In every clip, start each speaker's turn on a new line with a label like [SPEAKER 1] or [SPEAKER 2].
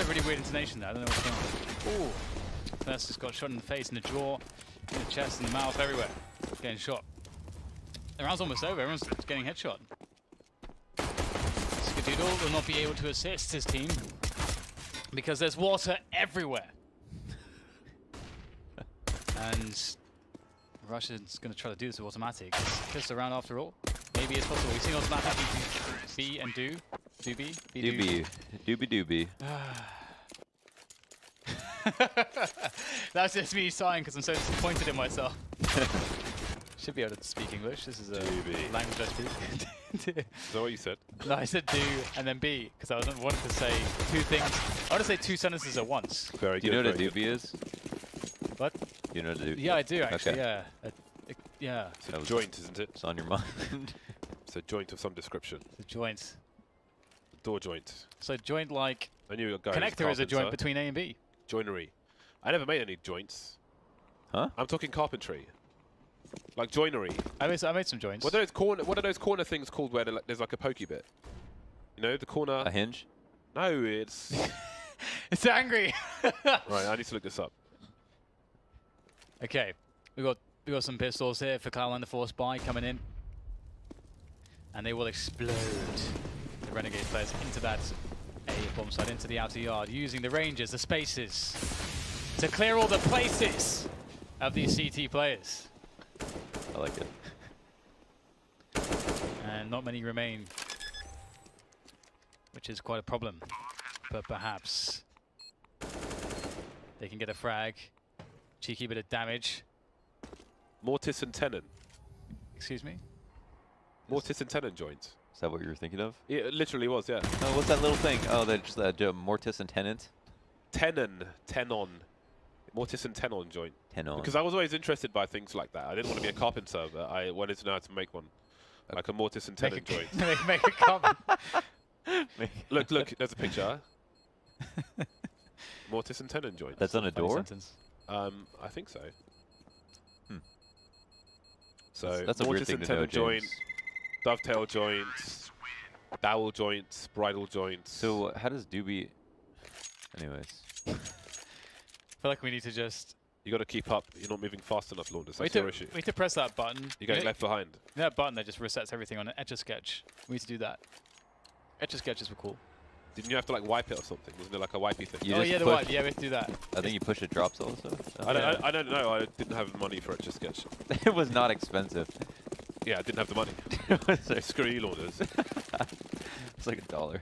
[SPEAKER 1] had a really weird intonation there. I don't know what's going on. Ooh. First just got shot in the face, in the jaw, in the chest, in the mouth, everywhere. Getting shot. The round's almost over. Everyone's getting headshot. Skadoodle will not be able to assist his team because there's water everywhere. And Russia's going to try to do this with automatic. It's just a round after all. Maybe it's possible. We've seen automatic B and do. Do B?
[SPEAKER 2] Doobie. Doobie.
[SPEAKER 1] That's just me sighing because I'm so disappointed in myself. Should be able to speak English. This is a language I speak.
[SPEAKER 3] Is that what you said?
[SPEAKER 1] No, I said do and then B because I wanted to say two things. I want to say two sentences at once.
[SPEAKER 3] Very
[SPEAKER 2] Do you know what a doobie is?
[SPEAKER 1] What?
[SPEAKER 2] You know what a doobie?
[SPEAKER 1] Yeah, I do actually.
[SPEAKER 2] Okay.
[SPEAKER 1] Yeah. Yeah.
[SPEAKER 3] It's a joint, isn't it?
[SPEAKER 2] It's on your mind.
[SPEAKER 3] It's a joint of some description.
[SPEAKER 1] The joint.
[SPEAKER 3] Door joint.
[SPEAKER 1] So joint like
[SPEAKER 3] I knew a guy
[SPEAKER 1] connector is a joint between A and B.
[SPEAKER 3] Joinery. I never made any joints.
[SPEAKER 2] Huh?
[SPEAKER 3] I'm talking carpentry. Like joinery.
[SPEAKER 1] I made some joints.
[SPEAKER 3] What are those corner things called where there's like a pokey bit? You know, the corner.
[SPEAKER 2] A hinge?
[SPEAKER 3] No, it's.
[SPEAKER 1] It's angry.
[SPEAKER 3] Right, I need to look this up.
[SPEAKER 1] Okay, we got some pistols here for Cloud9, the force buy coming in, and they will explode the Renegade players into that A bomb site, into the outer yard, using the ranges, the spaces, to clear all the places of these CT players.
[SPEAKER 2] I like it.
[SPEAKER 1] And not many remain, which is quite a problem. But perhaps they can get a frag, cheeky bit of damage.
[SPEAKER 3] Mortise and tenon.
[SPEAKER 1] Excuse me?
[SPEAKER 3] Mortise and tenon joints.
[SPEAKER 2] Is that what you were thinking of?
[SPEAKER 3] Yeah, it literally was, yeah.
[SPEAKER 2] Oh, what's that little thing? Oh, that's just mortise and tenant?
[SPEAKER 3] Tenon. Mortise and tenon joint.
[SPEAKER 2] Tenon.
[SPEAKER 3] Because I was always interested by things like that. I didn't want to be a carpenter, but I wanted to know how to make one. Like a mortise and tenon joint.
[SPEAKER 1] Make a comment.
[SPEAKER 3] Look, there's a picture. Mortise and tenon joint.
[SPEAKER 2] That's on a door?
[SPEAKER 1] Sentence.
[SPEAKER 3] I think so. So
[SPEAKER 2] That's a weird
[SPEAKER 3] mortise
[SPEAKER 2] thing
[SPEAKER 3] and
[SPEAKER 2] to know,
[SPEAKER 3] tenon joint,
[SPEAKER 2] James.
[SPEAKER 3] dovetail joints, dowel joints, bridle joints.
[SPEAKER 2] So how does doobie... Anyways.
[SPEAKER 1] I feel like we need to just...
[SPEAKER 3] You got to keep up. You're not moving fast enough, Launders.
[SPEAKER 1] We
[SPEAKER 3] That's your issue.
[SPEAKER 1] need to press that button.
[SPEAKER 3] You're getting left behind.
[SPEAKER 1] That button that just resets everything on an Etch-a-Sketch. We need to do that. Etch-a-Sketches were cool.
[SPEAKER 3] Didn't you have to like wipe it or something? Wasn't it like a wipey thing?
[SPEAKER 2] You
[SPEAKER 1] Oh
[SPEAKER 2] just
[SPEAKER 1] yeah, the
[SPEAKER 2] push-
[SPEAKER 1] wipe. Yeah, we have to do that.
[SPEAKER 2] I think you push it drops also.
[SPEAKER 3] I don't know. I didn't have money for it. Just sketch.
[SPEAKER 2] It was not expensive.
[SPEAKER 3] Yeah, I didn't have the money. Screw you, Launders.
[SPEAKER 2] It's like $1.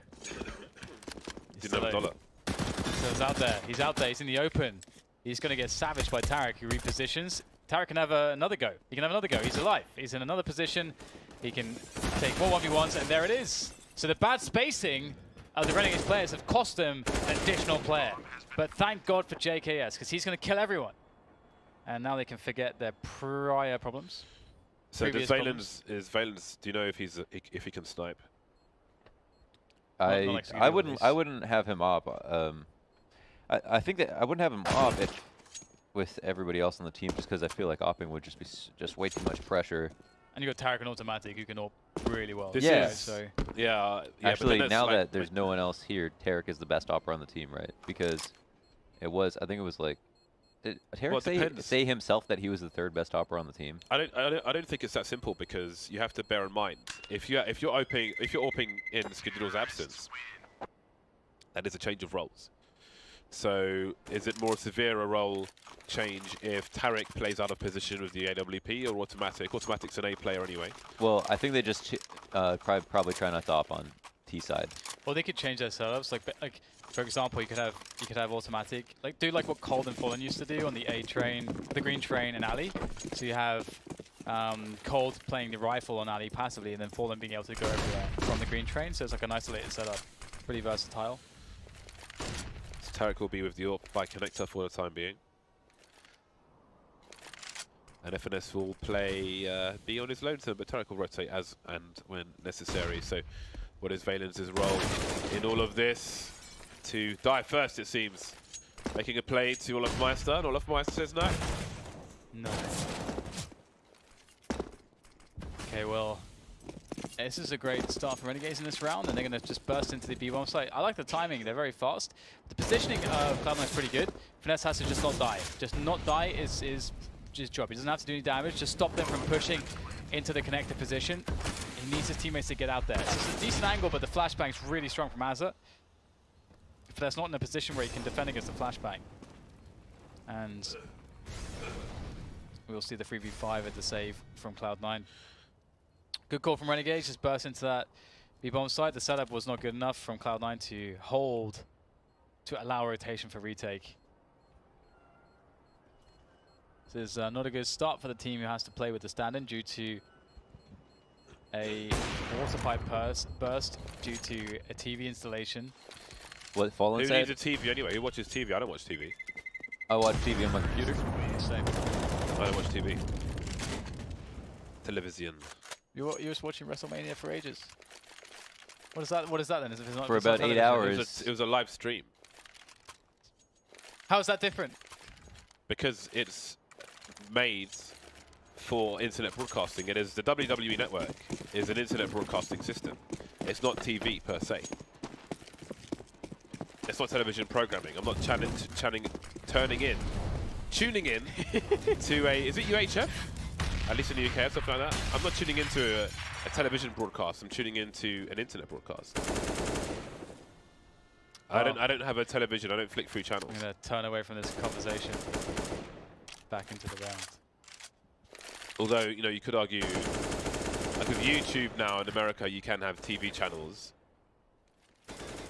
[SPEAKER 3] Didn't have $1.
[SPEAKER 1] So he's out there. He's out there. He's in the open. He's going to get savaged by Tarek, who repositions. Tarek can have another go. He can have another go. He's alive. He's in another position. He can take more 1v1s, and there it is. So the bad spacing of the Renegades players have cost them an additional player. But thank God for JKS, because he's going to kill everyone. And now they can forget their prior problems.
[SPEAKER 3] So does Valens, do you know if he can snipe?
[SPEAKER 2] I wouldn't have him up. I think that I wouldn't have him up with everybody else on the team, just because I feel like opping would just be way too much pressure.
[SPEAKER 1] And you got Tarek and Automatic, who can op really well.
[SPEAKER 3] Yeah.
[SPEAKER 2] Actually, now that there's no one else here, Tarek is the best opper on the team, right? Because I think it was like, did Tarek say himself that he was the third best opper on the team?
[SPEAKER 3] I don't think it's that simple, because you have to bear in mind if you're opping in Skadoodle's absence, that is a change of roles. So is it more severe a role change if Tarek plays out of position with the AWP or Automatic? Automatic's an A player anyway.
[SPEAKER 2] Well, I think they just probably try not to op on T side.
[SPEAKER 1] Well, they could change their setups. Like for example, you could have Automatic, do like what Cold and Fallen used to do on the A train, the green train and Ali. So you have Cold playing the rifle on Ali passively, and then Fallen being able to go everywhere from the green train. So it's like an isolated setup, pretty versatile.
[SPEAKER 3] Tarek will be with the AWP by connector for the time being. And FNS will play B on his lonesome, but Tarek will rotate as and when necessary. So what is Valens' role in all of this? To die first, it seems. Making a play to Olafmeister, and Olafmeister says no.
[SPEAKER 1] No. Okay, well, This is a great start for Renegades in this round, and they're going to just burst into the B-bomb site. I like the timing. They're very fast. The positioning of Cloud9 is pretty good. Finesse has to just not die. Just not die is his job. He doesn't have to do any damage. Just stop them from pushing into the connector position. He needs his teammates to get out there. So it's a decent angle, but the flashbang's really strong from Azza. Finesse not in a position where he can defend against the flashbang. And we'll see the 3v5 at the save from Cloud9. Good call from Renegades, just burst into that B-bomb site. The setup was not good enough from Cloud9 to hold, to allow rotation for retake. This is not a good start for the team who has to play with the stand-in due to a water pipe burst due to a TV installation.
[SPEAKER 2] What Fallen said?
[SPEAKER 3] Who needs a TV anyway? Who watches TV? I don't watch TV.
[SPEAKER 2] I watch TV on my computer.
[SPEAKER 1] Same.
[SPEAKER 3] I don't watch TV. Television.
[SPEAKER 1] You were just watching WrestleMania for ages. What is that? What is that then? Is it not
[SPEAKER 2] for about 8 hours.
[SPEAKER 3] It was a live stream.
[SPEAKER 1] How is that different?
[SPEAKER 3] Because it's made for internet broadcasting. It is the WWE network is an internet broadcasting system. It's not TV per se. It's not television programming. I'm not tuning in to a, is it UHF? At least in the UK or something like that. I'm not tuning into a television broadcast. I'm tuning into an internet broadcast. Oh. I don't have a television. I don't flick through channels.
[SPEAKER 1] I'm gonna turn away from this conversation. Back into the round.
[SPEAKER 3] Although, you know, you could argue, like with YouTube now in America, you can have TV channels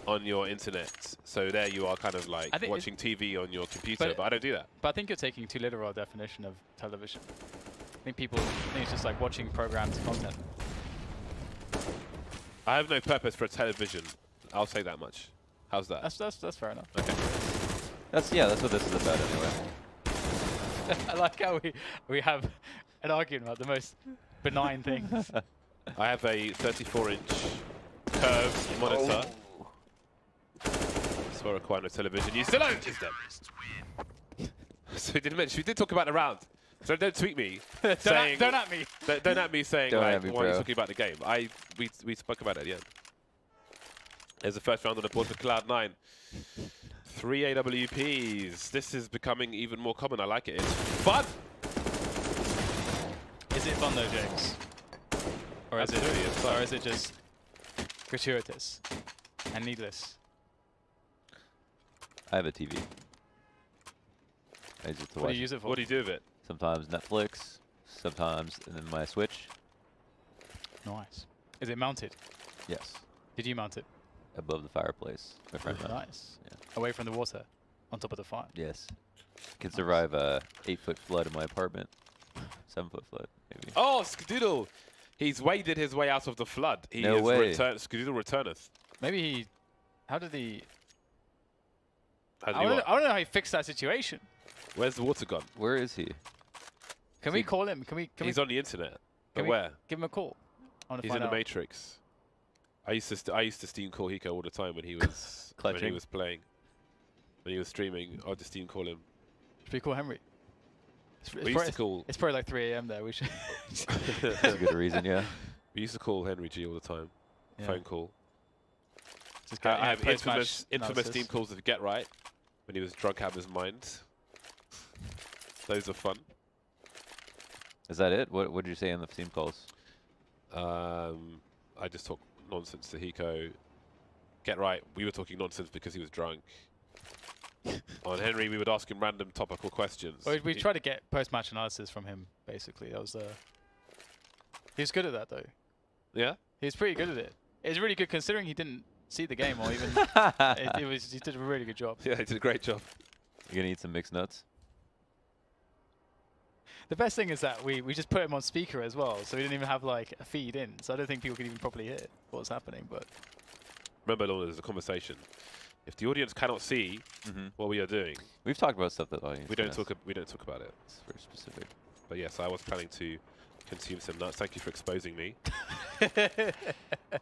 [SPEAKER 3] on your internet. So there you are kind of like watching TV on your computer, but I don't do that.
[SPEAKER 1] But I think you're taking too literal a definition of television. I think it's just like watching programmed content.
[SPEAKER 3] I have no purpose for a television. I'll say that much. How's that?
[SPEAKER 1] That's fair enough.
[SPEAKER 3] Okay.
[SPEAKER 2] That's what this is about anyway.
[SPEAKER 1] I like how we have an argument about the most benign things.
[SPEAKER 3] I have a 34-inch curved monitor. That's for requiring a television. You still don't, is them. So we did talk about the round. So don't tweet me saying...
[SPEAKER 1] Don't at me.
[SPEAKER 3] Don't at me saying,
[SPEAKER 2] don't
[SPEAKER 3] like,
[SPEAKER 2] me,
[SPEAKER 3] why are you talking about the game? We spoke about it at the end. There's the first round on the board for Cloud9. 3 AWPs. This is becoming even more common. I like it. It's fun!
[SPEAKER 1] Is it fun though, James? Or is it just gratuitous and needless?
[SPEAKER 2] I have a TV. I use it to watch.
[SPEAKER 1] What do you use it for?
[SPEAKER 3] What do you do with it?
[SPEAKER 2] Sometimes Netflix, sometimes and then my Switch.
[SPEAKER 1] Nice. Is it mounted?
[SPEAKER 2] Yes.
[SPEAKER 1] Did you mount it?
[SPEAKER 2] Above the fireplace. My friend mounted.
[SPEAKER 1] Nice.
[SPEAKER 2] Yeah.
[SPEAKER 1] Away from the water, on top of the fire.
[SPEAKER 2] Yes. Can survive a 8-foot flood in my apartment. 7-foot flood, maybe.
[SPEAKER 3] Oh, Skadoodle! He's waded his way out of the flood.
[SPEAKER 2] No way.
[SPEAKER 3] Skadoodle returneth.
[SPEAKER 1] Maybe he... How did he...
[SPEAKER 3] I
[SPEAKER 1] don't know how he fixed that situation.
[SPEAKER 3] Where's the water gone?
[SPEAKER 2] Where is he?
[SPEAKER 1] Can we call him?
[SPEAKER 3] He's on the internet. But where?
[SPEAKER 1] Give him a call.
[SPEAKER 3] He's in the Matrix. I used to Steam call Hiko all the time when he was playing. When he was streaming, I'd just Steam call him.
[SPEAKER 1] Should we call Henry? It's probably like 3 AM there. We should.
[SPEAKER 2] That's a good reason, yeah.
[SPEAKER 3] We used to call Henry G all the time.
[SPEAKER 1] Yeah.
[SPEAKER 3] Phone call.
[SPEAKER 1] I
[SPEAKER 3] have infamous Steam calls of Get Right when he was drunk out of his mind. Those are fun.
[SPEAKER 2] Is that it? What did you say on the Steam calls?
[SPEAKER 3] I just talk nonsense to Hiko. Get Right, we were talking nonsense because he was drunk. On Henry, we would ask him random topical questions.
[SPEAKER 1] Well, we tried to get post-match analysis from him, basically. That was he was good at that, though.
[SPEAKER 3] Yeah?
[SPEAKER 1] He was pretty good at it. It was really good considering he didn't see the game or even... he did a really good job.
[SPEAKER 3] Yeah, he did a great job.
[SPEAKER 2] You gonna eat some mixed nuts?
[SPEAKER 1] The best thing is that we just put him on speaker as well, so we didn't even have like a feed in, so I don't think people could even properly hear what was happening. But
[SPEAKER 3] remember, Lorna, there's a conversation. If the audience cannot see what we are doing,
[SPEAKER 2] we've talked about stuff that the audience
[SPEAKER 3] we don't talk about it.
[SPEAKER 2] It's very specific.
[SPEAKER 3] But yes, I was planning to consume some nuts. Thank you for exposing me.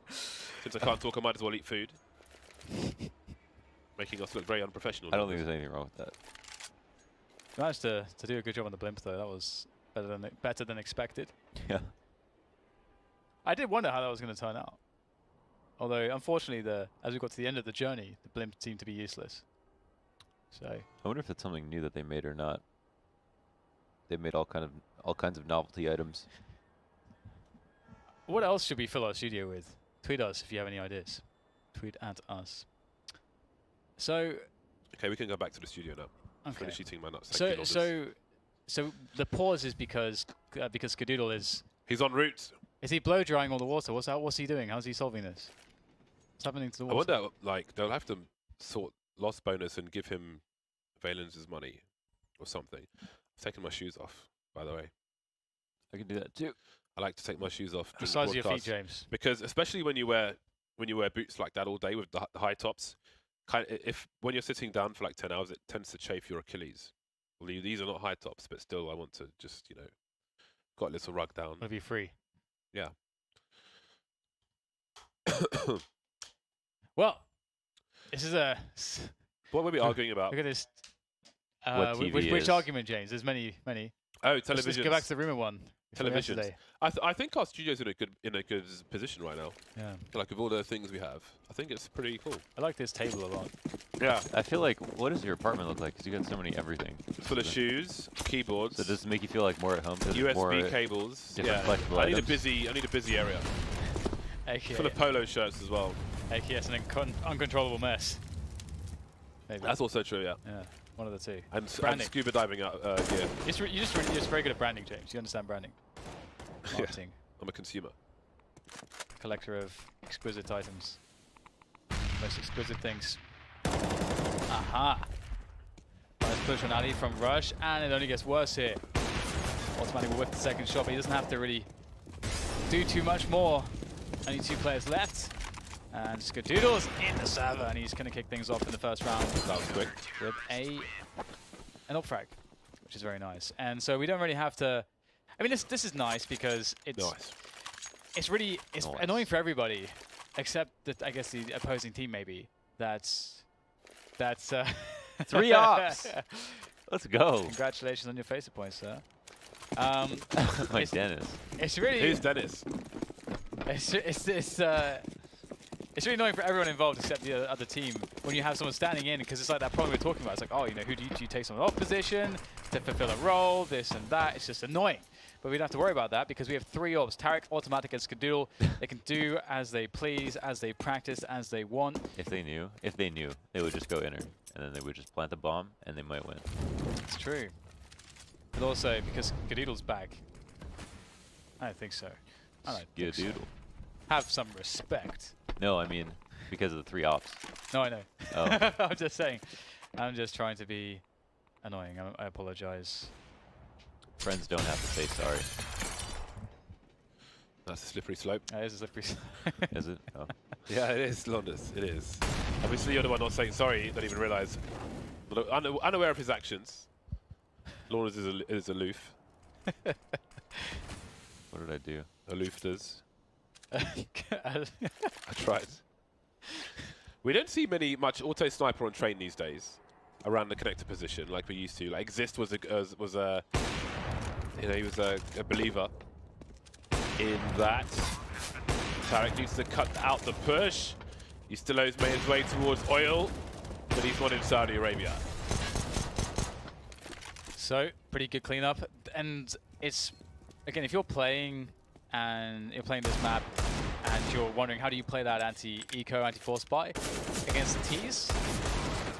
[SPEAKER 3] Since I can't talk, I might as well eat food, making us look very unprofessional.
[SPEAKER 2] I don't think there's anything wrong with that.
[SPEAKER 1] You managed to do a good job on the blimp, though. That was better than expected.
[SPEAKER 2] Yeah.
[SPEAKER 1] I did wonder how that was going to turn out. Although, unfortunately, as we got to the end of the journey, the blimp seemed to be useless. So
[SPEAKER 2] I wonder if it's something new that they made or not. They made all kinds of novelty items.
[SPEAKER 1] what else should we fill our studio with? Tweet us if you have any ideas. Tweet at us. So.
[SPEAKER 3] Okay, we can go back to the studio now.
[SPEAKER 1] Okay.
[SPEAKER 3] Finish eating my nuts.
[SPEAKER 1] So the pause is because Skadoodle is.
[SPEAKER 3] He's en route.
[SPEAKER 1] Is he blow drying all the water? What's he doing? How's he solving this? What's happening to the water?
[SPEAKER 3] I wonder, like, they'll have to sort loss bonus and give him Valen's money or something. I've taken my shoes off, by the way.
[SPEAKER 2] I can do that too.
[SPEAKER 3] I like to take my shoes off.
[SPEAKER 1] The size of your feet, James.
[SPEAKER 3] Because especially when you wear boots like that all day with the high tops, when you're sitting down for like 10 hours, it tends to chafe your Achilles. Well, these are not high tops, but still, I want to just got a little rug down.
[SPEAKER 1] Want to be free.
[SPEAKER 3] Yeah.
[SPEAKER 1] Well, this is a.
[SPEAKER 3] What were we arguing about?
[SPEAKER 1] Look at this.
[SPEAKER 2] What TV
[SPEAKER 1] which
[SPEAKER 2] is.
[SPEAKER 1] argument, James? There's many.
[SPEAKER 3] Oh, television.
[SPEAKER 1] Let's go back to the rumor one.
[SPEAKER 3] Television. I think our studio's in a good position right now.
[SPEAKER 1] Yeah.
[SPEAKER 3] Like with all the things we have, I think it's pretty cool.
[SPEAKER 1] I like this table a lot.
[SPEAKER 3] Yeah.
[SPEAKER 2] I feel like, what does your apartment look like? Because you got so many everything.
[SPEAKER 3] Full of shoes, keyboards.
[SPEAKER 2] So does it make you feel like more at home?
[SPEAKER 3] USB
[SPEAKER 2] more
[SPEAKER 3] cables.
[SPEAKER 2] Yeah.
[SPEAKER 3] I need a busy area.
[SPEAKER 1] AKA,
[SPEAKER 3] Full of polo shirts as well.
[SPEAKER 1] AKS an uncontrollable mess. Maybe.
[SPEAKER 3] That's also true. Yeah.
[SPEAKER 1] Yeah. One of the two.
[SPEAKER 3] And
[SPEAKER 1] Branding.
[SPEAKER 3] scuba diving gear.
[SPEAKER 1] You're just very good at branding, James. You understand branding. Marketing.
[SPEAKER 3] I'm a consumer.
[SPEAKER 1] Collector of exquisite items. Most exquisite things. Aha! Nice push on Ali from Rush, and it only gets worse here. Automatic will whip the second shot, but he doesn't have to really do too much more. Only 2 players left. And Skadoodle's in the server, and he's going to kick things off in the first round.
[SPEAKER 3] That was quick.
[SPEAKER 1] With an up frag, which is very nice. And so we don't really have to. I mean, this is nice because it's
[SPEAKER 2] Nice.
[SPEAKER 1] annoying for everybody, except that I guess the opposing team maybe. That's
[SPEAKER 2] 3 ops. Let's go.
[SPEAKER 1] Congratulations on your FACER points, sir.
[SPEAKER 2] Like Dennis.
[SPEAKER 1] It's really.
[SPEAKER 3] Who's Dennis?
[SPEAKER 1] It's really annoying for everyone involved except the other team when you have someone standing in, because it's like that problem we were talking about. It's like, oh, who do you take someone off position to fulfill a role, this and that. It's just annoying. But we don't have to worry about that because we have 3 orbs. Tarek, Automatic, and Skadoodle. They can do as they please, as they practice, as they want.
[SPEAKER 2] If they knew, they would just go inner, and then they would just plant the bomb, and they might win.
[SPEAKER 1] It's true. But also, because Skadoodle's back, I don't think so. I don't think so.
[SPEAKER 2] Skadoodle.
[SPEAKER 1] Have some respect.
[SPEAKER 2] No, I mean, because of the 3 ops.
[SPEAKER 1] No, I know.
[SPEAKER 2] Oh.
[SPEAKER 1] I'm just saying. I'm just trying to be annoying. I apologize.
[SPEAKER 2] Friends don't have to say sorry.
[SPEAKER 3] That's a slippery slope.
[SPEAKER 1] It is a slippery slope.
[SPEAKER 2] Is it? Oh.
[SPEAKER 3] Yeah, it is, Londis. It is. Obviously, you're the one not saying sorry. Don't even realise. Unaware of his actions. Lawrence is aloof.
[SPEAKER 2] What did I do?
[SPEAKER 3] Aloof does. I tried. We don't see much auto sniper on train these days around the connector position like we used to. Like Exist was a he was a believer in that. Tarek needs to cut out the push. He still made his way towards oil, but he's not in Saudi Arabia.
[SPEAKER 1] So, pretty good cleanup. And it's, again, if you're playing this map and you're wondering how do you play that anti-eco, anti-force buy against the T's,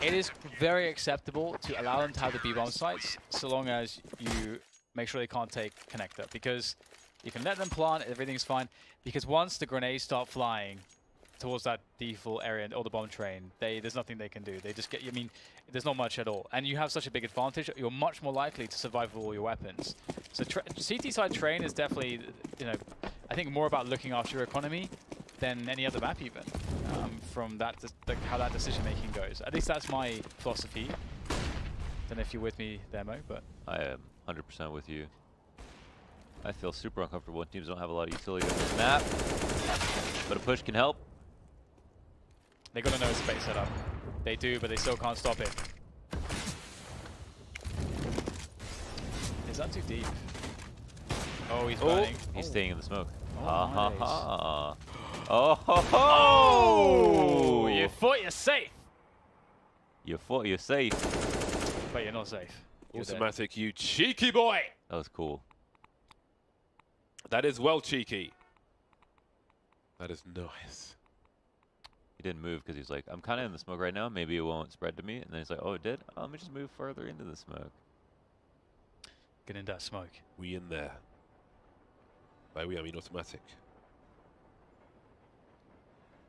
[SPEAKER 1] it is very acceptable to allow them to have the B-bomb sites so long as you make sure they can't take connector, because you can let them plant, everything's fine, because once the grenades start flying towards that default area or the bomb train, there's nothing they can do. They just get, I mean, there's not much at all. And you have such a big advantage, you're much more likely to survive with all your weapons. So CT side train is definitely, I think more about looking after your economy than any other map even, from that, how that decision making goes. At least that's my philosophy. Don't know if you're with me there, Mo, but.
[SPEAKER 2] I am 100% with you. I feel super uncomfortable when teams don't have a lot of utility on this map, but a push can help.
[SPEAKER 1] They gotta know it's space setup. They do, but they still can't stop it. Is that too deep? Oh, he's burning.
[SPEAKER 2] He's staying in the smoke. Ha ha
[SPEAKER 1] nice.
[SPEAKER 2] ha. Oh ho ho!
[SPEAKER 1] Oh! You thought you're safe.
[SPEAKER 2] You thought you're safe.
[SPEAKER 1] But you're not safe. You're
[SPEAKER 3] Automatic, you cheeky boy!
[SPEAKER 2] That was cool.
[SPEAKER 3] That is well cheeky. That is nice.
[SPEAKER 2] He didn't move because he's like, I'm kind of in the smoke right now. Maybe it won't spread to me. And then he's like, oh, it did? Oh, let me just move further into the smoke.
[SPEAKER 1] Get in that smoke.
[SPEAKER 3] We in there. By we, I mean automatic.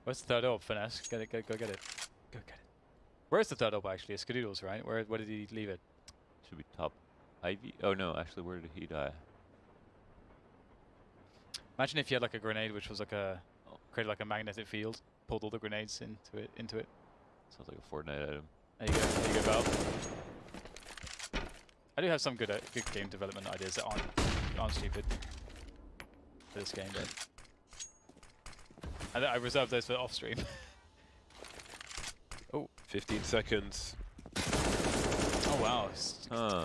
[SPEAKER 1] Where's the third orb, Finesse? Get it, go get it. Go get it. Where's the third orb, actually? It's Skadoodles, right? Where did he leave it?
[SPEAKER 2] Should be top Ivy. Oh, no. Actually, where did he die?
[SPEAKER 1] Imagine if you had like a grenade which was like created like a magnetic field, pulled all the grenades into it.
[SPEAKER 2] Sounds like a Fortnite item.
[SPEAKER 1] There you go, Val. I do have some good game development ideas that aren't stupid for this game, but I reserve those for off stream. Oh,
[SPEAKER 3] 15 seconds.
[SPEAKER 1] oh wow,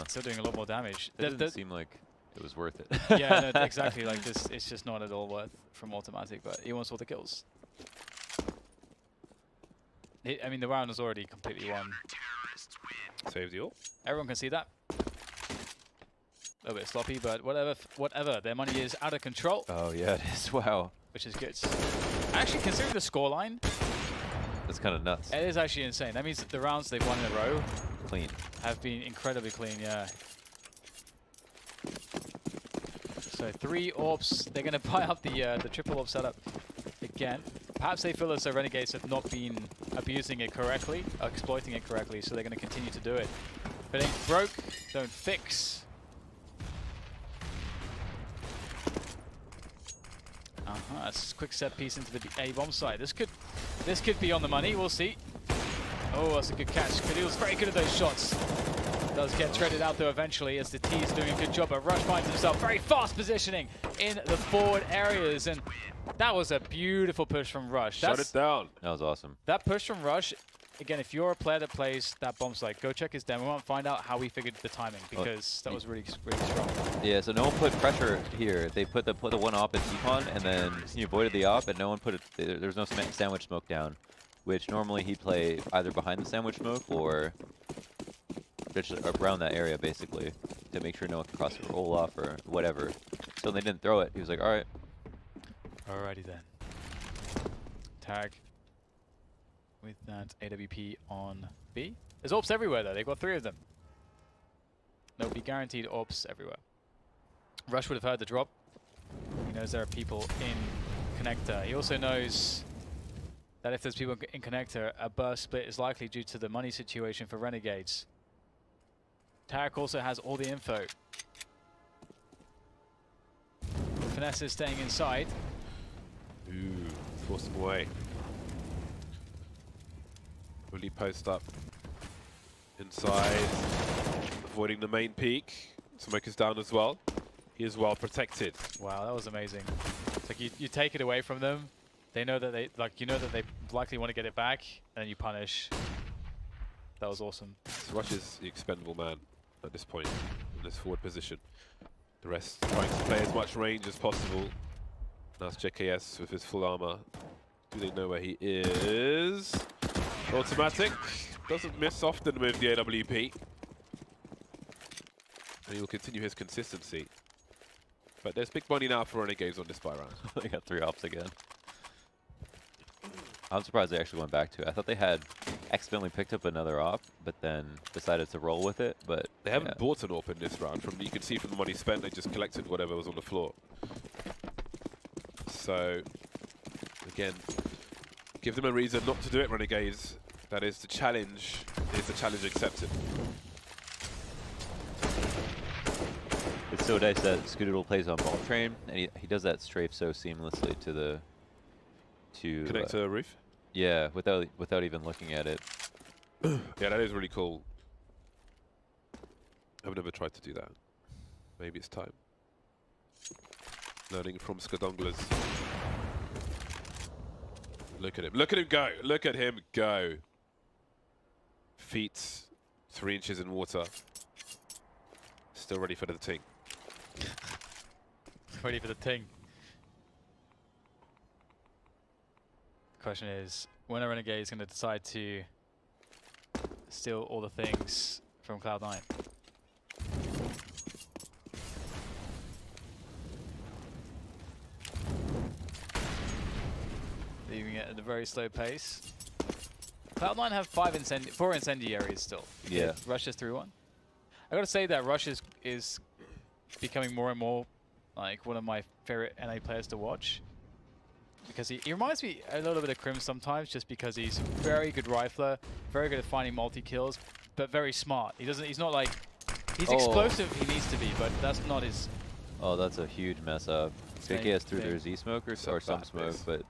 [SPEAKER 1] still doing a lot more damage.
[SPEAKER 2] That doesn't seem like it was worth it.
[SPEAKER 1] Yeah, no, exactly. Like this, it's just not at all worth from automatic. But he wants all the kills. I mean, the round is already completely won.
[SPEAKER 3] Save the ult.
[SPEAKER 1] Everyone can see that. A little bit sloppy, but whatever. Their money is out of control.
[SPEAKER 2] Oh, yeah, it is. Wow.
[SPEAKER 1] Which is good. Actually, considering the scoreline,
[SPEAKER 2] That's kind of nuts.
[SPEAKER 1] it is actually insane. That means that the rounds they've won in a row
[SPEAKER 2] Clean.
[SPEAKER 1] have been incredibly clean, yeah. So 3 orbs. They're going to buy up the triple orb setup again. Perhaps they feel as though Renegades have not been abusing it correctly, exploiting it correctly, so they're going to continue to do it. But it ain't broke, don't fix. That's a quick set piece into the A bomb site. This could be on the money. We'll see. Oh, that's a good catch. Skadoodle's very good at those shots. Does get threaded out though eventually as the T is doing a good job, but Rush finds himself very fast positioning in the forward areas, and that was a beautiful push from Rush.
[SPEAKER 3] Shut it down.
[SPEAKER 2] That was awesome.
[SPEAKER 1] That push from Rush, again, if you're a player that plays that bomb site, go check his demo and find out how he figured the timing, because that was really strong.
[SPEAKER 2] Yeah, so no one put pressure here. They put the one op in T-Con, and then he avoided the op, and no one put it. There was no sandwich smoke down, which normally he'd play either behind the sandwich smoke or just around that area, basically, to make sure no one could cross the roll off or whatever. So when they didn't throw it, he was like, all right.
[SPEAKER 1] Alrighty then. Tag with that AWP on B. There's orbs everywhere though. They've got 3 of them. There'll be guaranteed orbs everywhere. Rush would have heard the drop. He knows there are people in connector. He also knows that if there's people in connector, a burst split is likely due to the money situation for Renegades. Tarek also has all the info. Finesse is staying inside.
[SPEAKER 3] Ooh, force him away. Will he post up inside, avoiding the main peak? Smoke is down as well. He is well protected.
[SPEAKER 1] Wow, that was amazing. It's like you take it away from them. They know that you know that they likely want to get it back, and then you punish. That was awesome.
[SPEAKER 3] So Rush is the expendable man at this point in this forward position. The rest trying to play as much range as possible. Now it's JKS with his full armor. Do they know where he is? Automatic. Doesn't miss often with the AWP. And he will continue his consistency. But there's big money now for Renegades on this buy round.
[SPEAKER 2] They got 3 ops again. I'm surprised they actually went back to it. I thought they had accidentally picked up another op, but then decided to roll with it. But
[SPEAKER 3] they haven't bought an AWP in this round. You can see from the money spent, they just collected whatever was on the floor. So, again, give them a reason not to do it, Renegades. That is the challenge. Is the challenge accepted?
[SPEAKER 2] It's so nice that Skadoodle plays on ball train, and he does that strafe so seamlessly to the
[SPEAKER 3] connect to the roof.
[SPEAKER 2] Yeah, without even looking at it.
[SPEAKER 3] Yeah, that is really cool. I've never tried to do that. Maybe it's time. Learning from Skadonglas. Look at him. Look at him go. Look at him go. Feet 3 inches in water. Still ready for the ting.
[SPEAKER 1] Ready for the ting. Question is, when are Renegades going to decide to steal all the things from Cloud9? Leaving it at a very slow pace. Cloud9 have 4 incendiaries still.
[SPEAKER 2] Yeah.
[SPEAKER 1] Rush is 3-1. I gotta say that Rush is becoming more and more like one of my favorite NA players to watch. Because he reminds me a little bit of Crim sometimes, just because he's a very good rifler, very good at finding multi-kills, but very smart. He's not like, he's explosive, he needs to be, but that's not his...
[SPEAKER 2] Oh, that's a huge mess up. ECS through their Z smoke or some smoke, but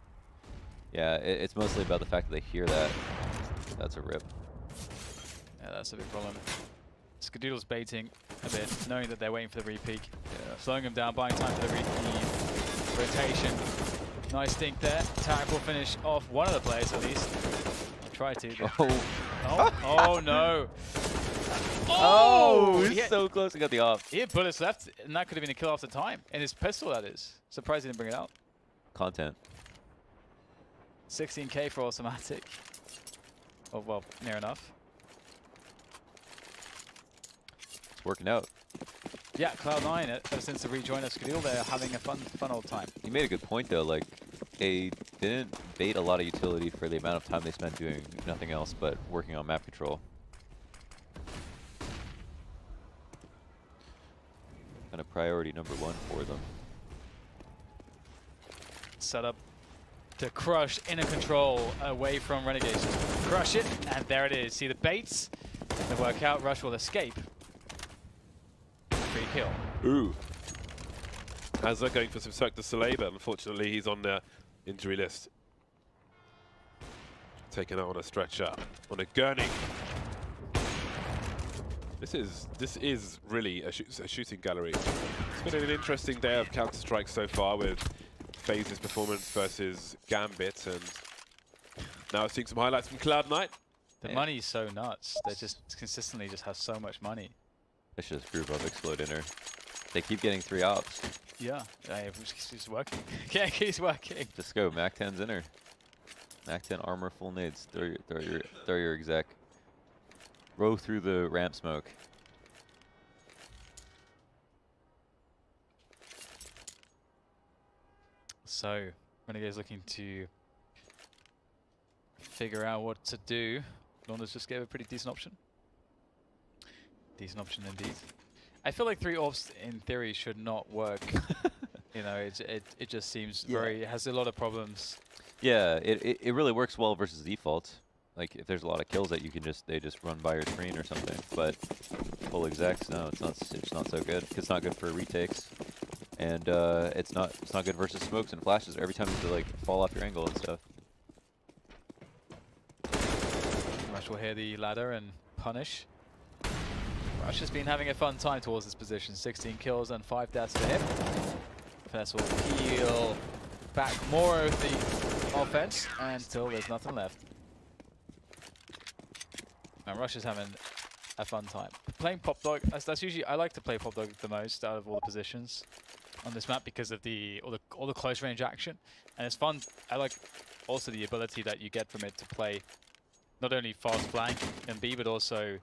[SPEAKER 2] yeah, it's mostly about the fact that they hear that. That's a rip.
[SPEAKER 1] Yeah, that's a big problem. Skadoodle's baiting a bit, knowing that they're waiting for the re-peek. Yeah. Slowing them down, buying time for the rotation. Nice think there. Tarek will finish off one of the players at least. I'll try to. Oh no.
[SPEAKER 2] Oh, he's so close to get the off.
[SPEAKER 1] He had bullets left, and that could have been a kill after time. And his pistol, that is. Surprised he didn't bring it out.
[SPEAKER 2] Content.
[SPEAKER 1] 16k for automatic. Oh, well, near enough.
[SPEAKER 2] It's working out.
[SPEAKER 1] Yeah, Cloud9, ever since the rejoin of Skadoodle, they're having a fun old time.
[SPEAKER 2] You made a good point though, like, they didn't bait a lot of utility for the amount of time they spent doing nothing else but working on map control. Kind of priority #1 for them.
[SPEAKER 1] Set up to crush inner control away from Renegades. Crush it, and there it is. See the baits? They work out, Rush will escape. Free kill.
[SPEAKER 3] Ooh. As they're going for some Cirque du Soleil, but unfortunately he's on the injury list. Taken out on a stretcher, on a gurney. This is really a shooting gallery. It's been an interesting day of Counter-Strike so far with FaZe's performance versus Gambit, and now seeing some highlights from Cloud9.
[SPEAKER 1] The money's so nuts. They just consistently just have so much money.
[SPEAKER 2] It's just group up explode inner. They keep getting 3 ops.
[SPEAKER 1] Yeah, it's working. Yeah, he's working.
[SPEAKER 2] Just go, Mac 10's inner. Mac 10 armor, full nades. Throw your exec. Row through the ramp smoke.
[SPEAKER 1] So, Renegades looking to figure out what to do. Lornas just gave a pretty decent option. Decent option indeed. I feel like 3 ops in theory should not work. You know, it just seems it has a lot of problems.
[SPEAKER 2] Yeah, it really works well versus default. Like if there's a lot of kills that you can they just run by your screen or something. But full execs, no, it's not so good. It's not good for retakes, and it's not good versus smokes and flashes. Every time you have to like fall off your angle and stuff.
[SPEAKER 1] Rush will hear the ladder and punish. Rush has been having a fun time towards this position. 16 kills and 5 deaths for him. Finesse will peel back more of the offense until there's nothing left. And Rush is having a fun time. Playing Pop Dog, that's usually, I like to play Pop Dog the most out of all the positions on this map because of all the close range action. And it's fun. I like also the ability that you get from it to play not only fast flank and B, but also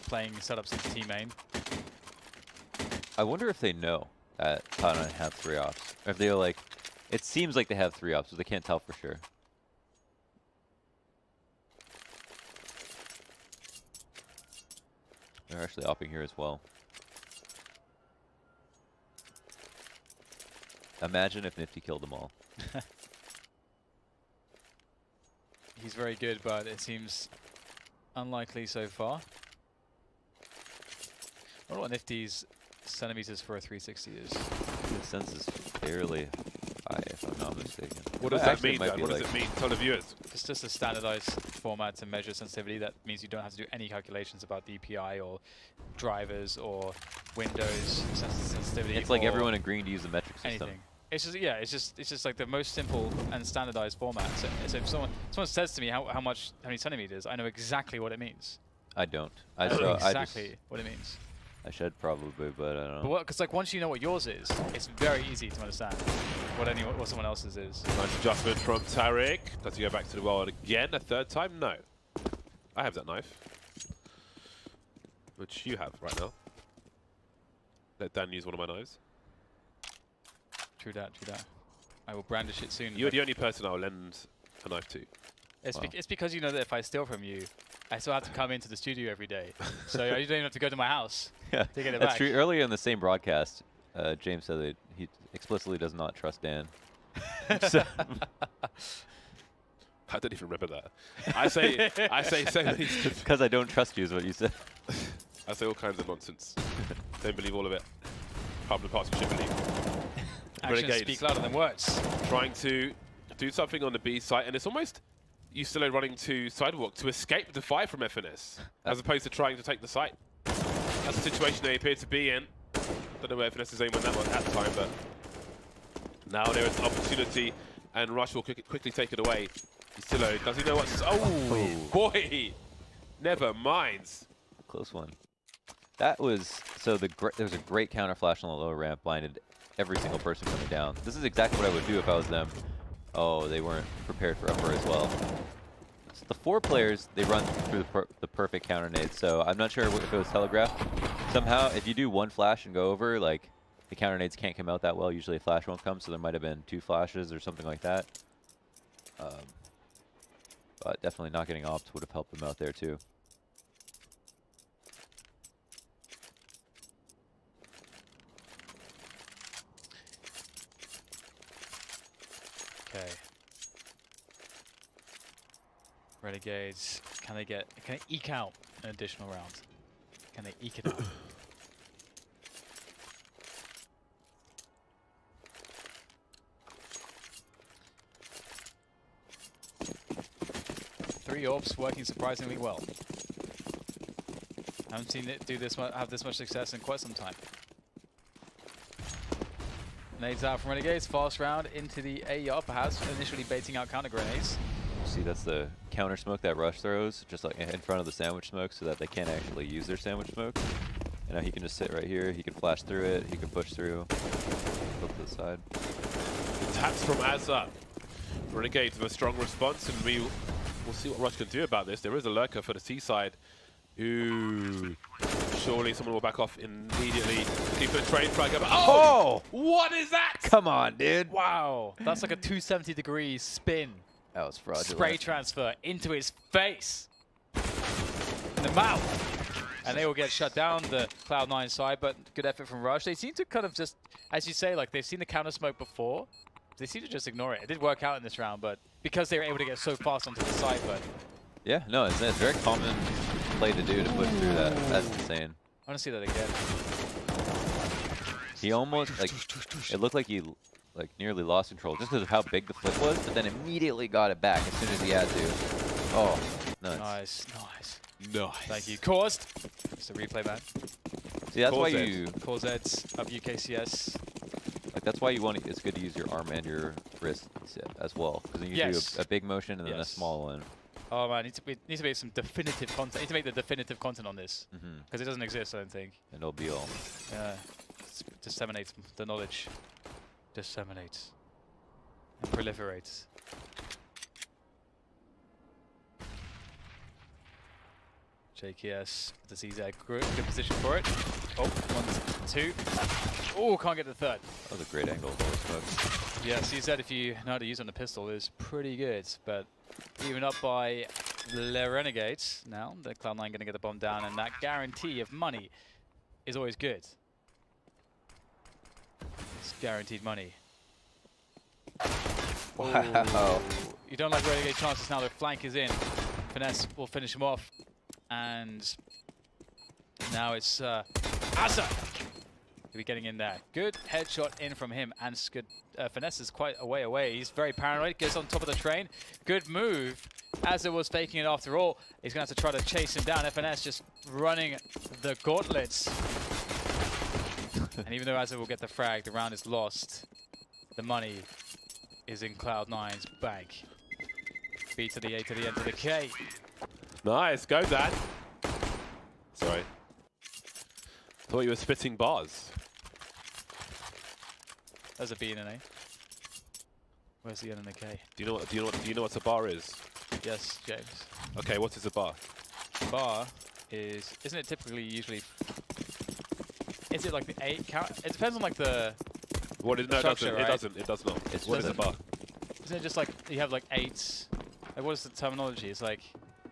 [SPEAKER 1] playing setups into team main.
[SPEAKER 2] I wonder if they know that Cloud9 have 3 ops. Or if they're like, it seems like they have 3 ops, but they can't tell for sure. They're actually opping here as well. Imagine if Nifty killed them all.
[SPEAKER 1] He's very good, but it seems unlikely so far. I wonder what Nifty's centimeters for a 360 is.
[SPEAKER 2] The sense is fairly high, if I'm not mistaken.
[SPEAKER 3] What does that mean, Dan? What does it mean? Tell the viewers.
[SPEAKER 1] It's just a standardized format to measure sensitivity. That means you don't have to do any calculations about DPI or drivers or Windows sensitivity.
[SPEAKER 2] It's like everyone agreeing to use the metric system.
[SPEAKER 1] Anything. It's just it's just like the most simple and standardized format. So if someone says to me how many centimeters, I know exactly what it means.
[SPEAKER 2] I don't.
[SPEAKER 1] I know exactly what it means.
[SPEAKER 2] I should probably, but I don't
[SPEAKER 1] But
[SPEAKER 2] know.
[SPEAKER 1] because like once you know what yours is, it's very easy to understand what someone else's is.
[SPEAKER 3] Nice adjustment from Tariq. Does he go back to the world again a third time? No. I have that knife. Which you have right now. Let Dan use one of my knives.
[SPEAKER 1] True that, true that. I will brandish it soon.
[SPEAKER 3] You're the only person I'll lend a knife to.
[SPEAKER 1] It's,
[SPEAKER 2] Wow.
[SPEAKER 1] it's because you know that if I steal from you, I still have to come into the studio every day. So you don't even have to go to my house
[SPEAKER 2] Yeah,
[SPEAKER 1] to get it
[SPEAKER 2] that's
[SPEAKER 1] back.
[SPEAKER 2] true. Earlier in the same broadcast, James said that he explicitly does not trust Dan. So
[SPEAKER 3] I don't even remember that. I say so many.
[SPEAKER 2] because I don't trust you is what you said.
[SPEAKER 3] I say all kinds of nonsense. Don't believe all of it. Apart from the parts you should believe.
[SPEAKER 1] Actions
[SPEAKER 3] Renegades
[SPEAKER 1] speak louder than words.
[SPEAKER 3] trying to do something on the B site, and it's almost Usilo running to sidewalk to escape the fire from FNS, as opposed to trying to take the site. That's the situation they appear to be in. Don't know where FNS is aiming that one at the time, but now there is an opportunity, and Rush will quickly take it away. Usilo, does he know what's... Oh, boy! Never mind.
[SPEAKER 2] Close one. That was so there was a great counter flash on the lower ramp, blinded every single person coming down. This is exactly what I would do if I was them. Oh, they weren't prepared for upper as well. So the 4 players, they run through the perfect counter nade. So I'm not sure if it was telegraphed. Somehow, if you do one flash and go over, like the counter nades can't come out that well. Usually a flash won't come, so there might have been 2 flashes or something like that. But definitely not getting ops would have helped them out there too.
[SPEAKER 1] Okay. Renegades, can they eke out an additional round? Can they eke it out? Three orbs working surprisingly well. Haven't seen it have this much success in quite some time. Nades out from Renegades, fast round into the A yard, perhaps initially baiting out counter grenades.
[SPEAKER 2] See, that's the counter smoke that Rush throws, just like in front of the sandwich smoke so that they can't actually use their sandwich smoke. And now he can just sit right here, he can flash through it, he can push through, go to the side.
[SPEAKER 3] The taps from Azza. Renegades with a strong response, and we'll see what Rush can do about this. There is a lurker for the C side. Ooh. Surely someone will back off immediately. Keep the train frag. Oh! What is that?
[SPEAKER 2] Come on, dude!
[SPEAKER 1] Wow, that's like a 270-degree spin.
[SPEAKER 2] That was fraudulent.
[SPEAKER 1] Spray transfer into his face. In the mouth. And they will get shut down, the Cloud9 side, but good effort from Rush. They seem to kind of just, as you say, like they've seen the counter smoke before. They seem to just ignore it. It did work out in this round, but because they were able to get so fast onto the site, but...
[SPEAKER 2] Yeah, no, it's a very common play to do to put through that. That's insane.
[SPEAKER 1] I want to see that again.
[SPEAKER 2] He almost, like, it looked like he nearly lost control just because of how big the flip was, but then immediately got it back as soon as he had to. Oh, nuts.
[SPEAKER 1] Nice, nice.
[SPEAKER 3] Nice.
[SPEAKER 1] Thank you. Caused. It's a replay, man.
[SPEAKER 2] See, that's why
[SPEAKER 3] Cause
[SPEAKER 2] you,
[SPEAKER 1] Cause Eds of UKCS.
[SPEAKER 2] like, that's why you want to, it's good to use your arm and your wrist as well, because then you
[SPEAKER 1] Yes.
[SPEAKER 2] do a big motion and then a
[SPEAKER 1] Yes.
[SPEAKER 2] small one.
[SPEAKER 1] Oh man, needs to be some definitive content. Need to make the definitive content on this because it doesn't exist, I don't think.
[SPEAKER 2] And it'll be all.
[SPEAKER 1] Yeah, disseminates the knowledge. Disseminates and proliferates. JKS, the CZ, good position for it. Oh, 1, 2. Oh, can't get the third.
[SPEAKER 2] That was a great angle.
[SPEAKER 1] Yeah, CZ, if you know how to use on the pistol, is pretty good, but even up by the Renegades now, the Cloud9 going to get the bomb down, and that guarantee of money is always good. It's guaranteed money.
[SPEAKER 2] Wow.
[SPEAKER 1] Oh. You don't like Renegade chances now, their flank is in. Finesse will finish him off, and now it's Asa. He'll be getting in there. Good headshot in from him, and good Finesse is quite a way away. He's very paranoid, gets on top of the train. Good move, as it was faking it after all. He's going to have to try to chase him down. FNS just running the gauntlets. And even though Azza will get the frag, the round is lost. The money is in Cloud9's bank. B to the A to the N to the K.
[SPEAKER 3] Nice, go Dan. Sorry. Thought you were spitting bars.
[SPEAKER 1] There's a B and an A. Where's the N and the K?
[SPEAKER 3] Do you know what a bar is?
[SPEAKER 1] Yes, James.
[SPEAKER 3] Okay, what is a bar?
[SPEAKER 1] Bar is, isn't it typically usually, is it like the 8 count? It depends on like the
[SPEAKER 3] What is, no, it
[SPEAKER 1] structure,
[SPEAKER 3] doesn't.
[SPEAKER 1] right?
[SPEAKER 3] It doesn't. It does not.
[SPEAKER 2] It's
[SPEAKER 3] What is a
[SPEAKER 2] just
[SPEAKER 3] bar?
[SPEAKER 1] Isn't it just like you have like 8? Like what is the terminology? It's like